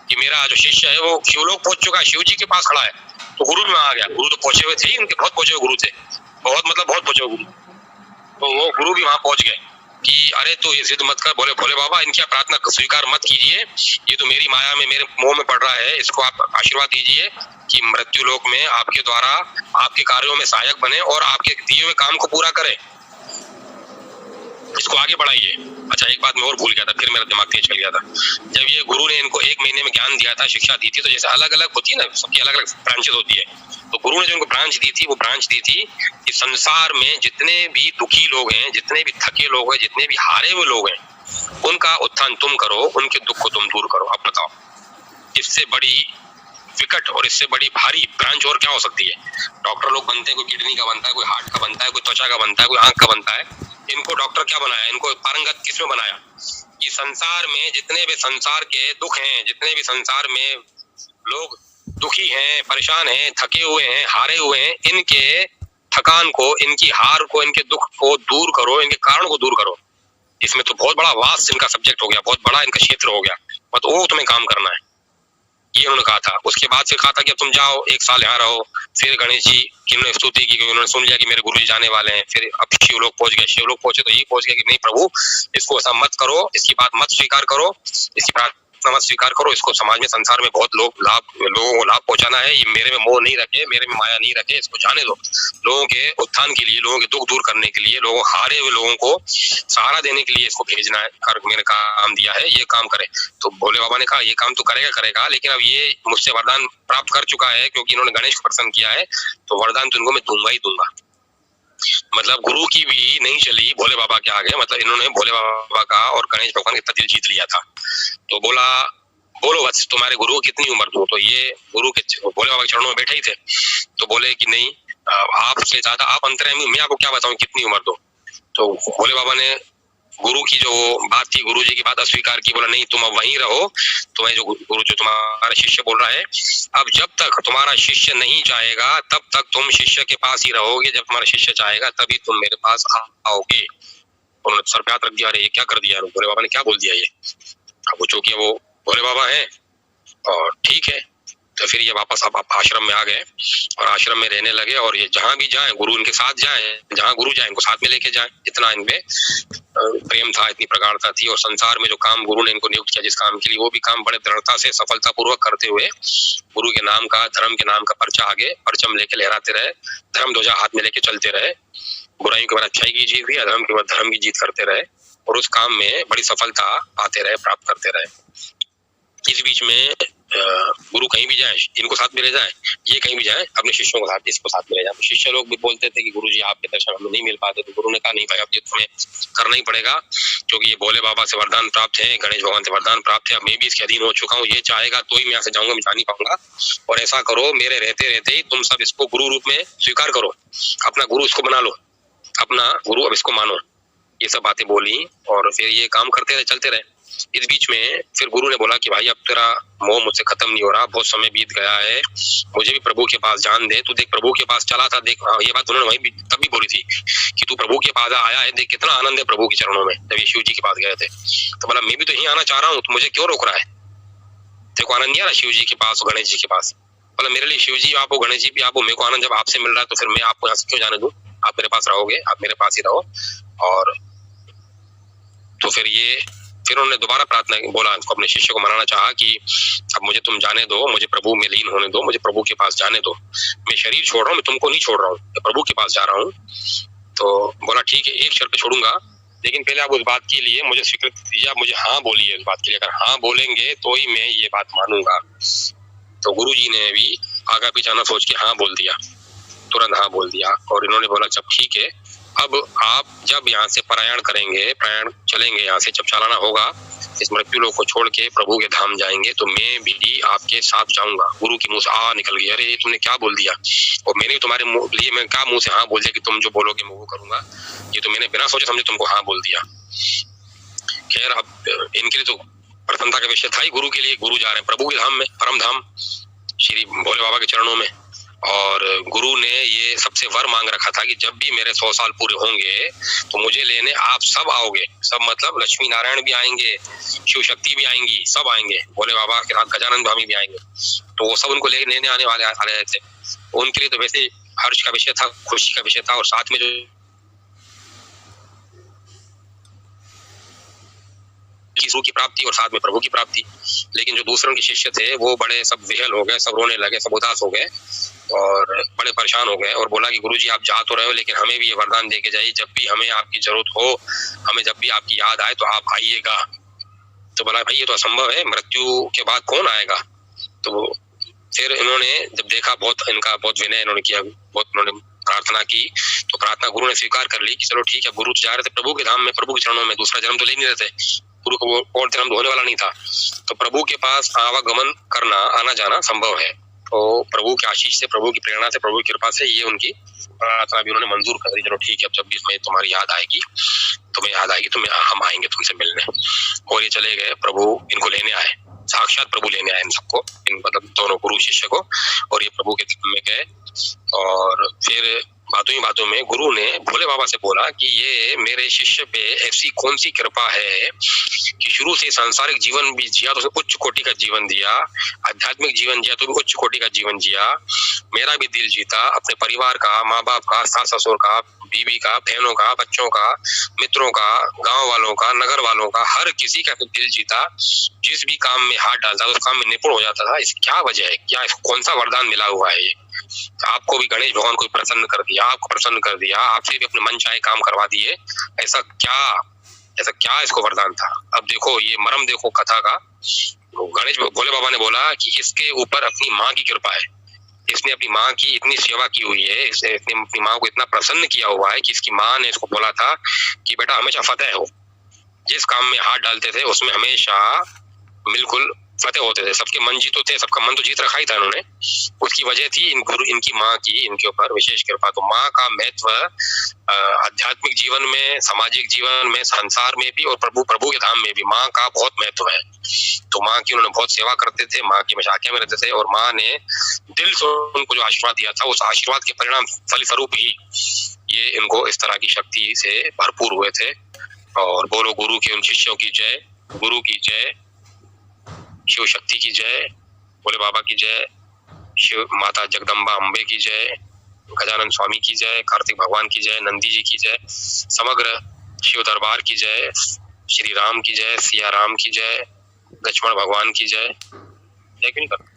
S1: कि मेरा जो शिष्य है वो शिवलोक पहुंच चुका है, शिव जी के पास खड़ा है। तो गुरु भी वहां आ गया। गुरु तो पहुंचे हुए थे, इनके बहुत पहुंचे हुए गुरु थे, बहुत मतलब बहुत पहुंचे हुए गुरु। तो वो गुरु भी वहां पहुंच गए कि अरे तो ये जिद मत कर, बोले भोले बाबा इनकी प्रार्थना स्वीकार मत कीजिए, ये तो मेरी माया में मेरे मोह में पड़ रहा है, इसको आप आशीर्वाद दीजिए कि मृत्यु लोक में आपके द्वारा आपके कार्यों में सहायक बने और आपके दिए हुए काम को पूरा करे, इसको आगे बढ़ाइए। अच्छा एक बात मैं और भूल गया था, फिर मेरा दिमाग तेज चल गया था। जब ये गुरु ने इनको 1 महीने में ज्ञान दिया था, शिक्षा दी थी, तो जैसे अलग अलग होती है ना, सबकी अलग अलग ब्रांचेस होती है, तो गुरु ने जो इनको ब्रांच दी थी, वो ब्रांच दी थी कि संसार में जितने भी दुखी लोग हैं, जितने भी थके लोग हैं, जितने भी हारे हुए लोग हैं, उनका उत्थान तुम करो, उनके दुख को तुम दूर करो। अब बताओ इससे बड़ी विकट और इससे बड़ी भारी ब्रांच और क्या हो सकती है? डॉक्टर लोग बनते हैं, कोई किडनी का बनता है, कोई हार्ट का बनता है, कोई त्वचा का बनता है, कोई आंख का बनता है। इनको डॉक्टर क्या बनाया? इनको पारंगत किसमें बनाया? कि संसार में जितने भी संसार के दुख हैं, जितने भी संसार में लोग दुखी हैं, परेशान हैं, थके हुए हैं, हारे हुए हैं, इनके थकान को, इनकी हार को, इनके दुख को दूर करो, इनके कारण को दूर करो। इसमें तो बहुत बड़ा वास्ट इनका सब्जेक्ट हो गया, बहुत बड़ा इनका क्षेत्र हो गया, बट वो तुम्हें काम करना है, ये उन्होंने कहा था। उसके बाद से कहा था कि अब तुम जाओ 1 साल यहाँ रहो। फिर गणेश जी की उन्होंने स्तुति की, उन्होंने सुन लिया कि मेरे गुरु जी जाने वाले हैं। फिर अब शिवलोक पहुंच गए, शिवलोक पहुंचे तो यही पहुंच गया कि नहीं प्रभु इसको ऐसा मत करो, इसकी बात मत स्वीकार करो, इसकी प्रार्थना मत स्वीकार करो, इसको समाज में संसार में बहुत लोगों को लाभ पहुंचाना है, ये मेरे में मोह नहीं रखे, मेरे में माया नहीं रखे, इसको जाने दो। लोगों के उत्थान के लिए, लोगों के दुख दूर करने के लिए, लोगों हारे हुए लोगों को सहारा देने के लिए इसको भेजना है, कर मैंने काम दिया है, ये काम करे। तो भोले बाबा ने कहा ये काम तो करेगा, लेकिन अब ये मुझसे वरदान प्राप्त कर चुका है, क्योंकि इन्होंने गणेश को प्रसन्न किया है, तो वरदान तो इनको मैं दूंगा ही दूंगा। मतलब गुरु की भी नहीं चली भोले बाबा के आगे, मतलब इन्होंने भोले बाबा का और गणेश भगवान का दिल जीत लिया था। तो बोला बोलो बस तुम्हारे गुरु को कितनी उम्र दूं? तो ये गुरु के भोले बाबा के चरणों में बैठे ही थे, तो बोले कि नहीं आपसे ज्यादा आप अंतर्यामी, मैं आपको क्या बताऊं कितनी उम्र दूं? तो भोले बाबा ने गुरु की जो बात थी, गुरु जी की बात अस्वीकार की, बोला नहीं तुम अब वहीं रहो, तुम्हें जो गुरु जो तुम्हारा शिष्य बोल रहा है, अब जब तक तुम्हारा शिष्य नहीं चाहेगा तब तक तुम शिष्य के पास ही रहोगे, जब तुम्हारा शिष्य चाहेगा तभी तुम मेरे पास आओगे। उन्होंने सर पे हाथ रख दिया, अरे ये क्या कर दिया भोले बाबा ने, क्या बोल दिया ये? अब वो चूंकि वो भोले बाबा है और ठीक है, तो फिर ये वापस आप आश्रम में आ गए और आश्रम में रहने लगे, और ये जहां भी जाएं गुरु इनके साथ जाएं, जहां गुरु जाएं इनको साथ में लेके जाएं। इतना इनमें प्रेम था, इतनी प्रगाढ़ता थी, और संसार में जो काम गुरु ने इनको नियुक्त किया जिस काम के लिए, वो भी काम बड़े दृढ़ता से सफलता पूर्वक करते हुए गुरु के नाम का, धर्म के नाम का पर्चा आगे परचम लेके लहराते रहे, धर्म ध्वजा हाथ में लेके चलते रहे, बुराई के बाद अच्छाई की जीत हुई, अधर्म के बाद धर्म की जीत करते रहे, और उस काम में बड़ी सफलता पाते रहे, प्राप्त करते रहे। इस बीच में गुरु कहीं भी जाए इनको साथ में ले जाए, ये कहीं भी जाए अपने शिष्यों को साथ, इसको साथ में ले जाए। शिष्य लोग भी बोलते थे कि गुरु जी आपके दर्शन हमें नहीं मिल पाते, तो गुरु ने कहा नहीं भाई अब ये तुम्हें करना ही पड़ेगा, क्योंकि ये भोले बाबा से वरदान प्राप्त है, गणेश भगवान से वरदान प्राप्त है, अब मैं भी इसके अधीन हो चुका हूँ, ये चाहेगा तो ही मैं यहाँ से जाऊंगा, मैं जा नहीं पाऊंगा। और ऐसा करो मेरे रहते रहते ही तुम सब इसको गुरु रूप में स्वीकार करो, अपना गुरु इसको बना लो, अपना गुरु अब इसको मानो। ये सब बातें बोली और फिर ये काम करते रहे, चलते रहे। इस बीच में फिर गुरु ने बोला कि भाई अब तेरा मोह मुझसे खत्म नहीं हो रहा, बहुत समय बीत गया है, मुझे भी प्रभु के पास जान दे। तू देख प्रभु के पास चला था, देख ये बात उन्होंने वहीं भी तब भी बोली थी कि तू प्रभु के पास आया है, देख कितना आनंद है प्रभु के चरणों में। जब ये शिव जी के पास गए थे तो बोला मैं भी तो यहीं आना चाह रहा हूँ, तो मुझे क्यों रोक रहा है? तेरे को आनंद नहीं आ रहा शिव जी के पास, गणेश जी के पास? बोला मेरे लिए शिव जी आप हो, गणेश जी भी आप हो, मेरे को आनंद जब आपसे मिल रहा है तो फिर मैं आपको यहाँ से क्यों जाने दूं? आप मेरे पास रहोगे, आप मेरे पास ही रहो। और तो फिर उन्होंने दोबारा प्रार्थना बोला, अपने शिष्य को मनाना चाहा कि अब मुझे तुम जाने दो, मुझे प्रभु में लीन होने दो, मुझे प्रभु के पास जाने दो, मैं शरीर छोड़ रहा हूँ, मैं तुमको नहीं छोड़ रहा हूँ, मैं प्रभु के पास जा रहा हूँ। तो बोला ठीक है, एक शर्त पे छोड़ूंगा लेकिन पहले आप उस बात के लिए मुझे स्वीकृति दीजिए, आप मुझे हाँ बोलिए उस बात के लिए। अगर हाँ बोलेंगे तो ही मैं ये बात मानूंगा। तो गुरु जी ने भी आगा पीछा न सोच के हाँ बोल दिया, तुरंत हाँ बोल दिया। और इन्होंने बोला जब ठीक है, अब आप जब यहाँ से प्रयाण करेंगे, प्रयाण चलेंगे यहाँ से, जब चलाना होगा इस मृत्यु लोक को छोड़ के प्रभु के धाम जाएंगे, तो मैं भी आपके साथ जाऊंगा। गुरु के मुंह से आ निकल गया, अरे तुमने क्या बोल दिया, और मैंने तुम्हारे लिए मैं क्या मुंह से हाँ बोल दिया कि तुम जो बोलोगे मैं वो करूंगा। ये तो मैंने बिना सोचे समझे तुमको हाँ बोल दिया। खैर, अब इनके लिए तो प्रसन्नता का विषय था ही गुरु के लिए। गुरु जा रहे हैं प्रभु के धाम में, परम धाम श्री भोले बाबा के चरणों में। और गुरु ने ये सबसे वर मांग रखा था कि जब भी मेरे 100 साल पूरे होंगे तो मुझे लेने आप सब आओगे। सब मतलब लक्ष्मी नारायण भी आएंगे, शिव शक्ति भी आएंगी, सब आएंगे, भोले बाबा के साथ गजानन स्वामी भी आएंगे। तो वो सब उनको लेने आने वाले आ रहे थे। उनके लिए तो वैसे हर्ष का विषय था, खुशी का विषय था, और साथ में जो गुरु की प्राप्ति और साथ में प्रभु की प्राप्ति। लेकिन जो दूसरों के शिष्य थे वो बड़े सब विहल हो गए, सब रोने लगे, सब उदास हो गए और बड़े परेशान हो गए। और बोला कि गुरुजी आप जा तो रहे हो, लेकिन हमें भी ये वरदान दे के जाइए, जब भी हमें आपकी जरूरत हो, हमें जब भी आपकी याद आए तो आप आइएगा। तो बोला भाई ये तो असंभव है, मृत्यु के बाद कौन आएगा। तो फिर इन्होंने जब देखा, इनका बहुत विनय इन्होंने किया, बहुत इन्होंने प्रार्थना की, तो प्रार्थना गुरु ने स्वीकार कर ली कि चलो ठीक है, गुरु जा रहे थे प्रभु के धाम में, प्रभु के चरणों में, दूसरा जन्म तो ले नहीं रहे थे, गुरु को और जन्म होने वाला नहीं था, तो प्रभु के पास आवागमन करना, आना जाना संभव है। तो प्रभु की आशीष से, प्रभु की प्रेरणा से, प्रभु की कृपा से ये उनकी प्रार्थना भी उन्होंने मंजूर कर दी। चलो ठीक है, अब जब भी मैं तुम्हारी याद आएगी, तुम्हें याद आएगी तो हम आएंगे तुमसे मिलने। और ये चले गए, प्रभु इनको लेने आए, साक्षात प्रभु लेने आए इन सबको, इन मतलब दोनों गुरु शिष्य को। और ये प्रभु के धाम में गए और फिर बातों ही बातों में गुरु ने भोले बाबा से बोला कि ये मेरे शिष्य पे ऐसी कौन सी कृपा है कि शुरू से सांसारिक जीवन भी जिया तो उच्च कोटि का जीवन दिया, आध्यात्मिक जीवन जिया तो भी उच्च कोटि का जीवन जिया, मेरा भी दिल जीता, अपने परिवार का, माँ बाप का, सास ससुर का, बीवी का, बहनों का, बच्चों का, मित्रों का, गांव वालों का, नगर वालों का, हर किसी का दिल जीता। जिस भी काम में हाथ डालता उस काम में निपुण हो जाता था। इस क्या वजह है, क्या कौन सा वरदान मिला हुआ है ये? आपको भी गणेश भगवान को प्रसन्न कर दिया, आपको प्रसन्न कर दिया, आपसे भी अपने मन चाहे काम करवा दिए। ऐसा क्या इसको वरदान था? अब देखो ये मर्म देखो कथा का। गणेश भोले बाबा ने बोला कि इसके ऊपर अपनी माँ की कृपा है, इसने अपनी माँ की इतनी सेवा की हुई है, इसने अपनी माँ को इतना प्रसन्न किया हुआ है कि इसकी माँ ने इसको बोला था कि बेटा हमेशा फतेह हो, जिस काम में हाथ डालते थे उसमें हमेशा बिल्कुल फतेह होते थे, सबके मन जीत थे, सबका मन तो जीत रखा ही था इन्होंने। उसकी वजह थी इनकी माँ की इनके ऊपर विशेष कृपा। तो माँ का महत्व आध्यात्मिक जीवन में, सामाजिक जीवन में, संसार में भी और प्रभु के धाम में भी माँ का बहुत महत्व है। तो माँ की उन्होंने बहुत सेवा करते थे, माँ की हमेशा आज्ञा में रहते थे, और माँ ने दिल से उनको जो आशीर्वाद दिया था उस आशीर्वाद के परिणाम फल स्वरूप ही ये इनको इस तरह की शक्ति से भरपूर हुए थे। और बोलो गुरु के उन शिष्यों की जय, गुरु की जय, शिव शक्ति की जय, भोले बाबा की जय, शिव माता जगदम्बा अम्बे की जय, गजानन स्वामी की जय, कार्तिक भगवान की जय, नंदी जी की जय, समग्र शिव दरबार की जय, श्री राम की जय, सिया राम की जय, लक्ष्मण भगवान की जय। जय क्यों नहीं करते?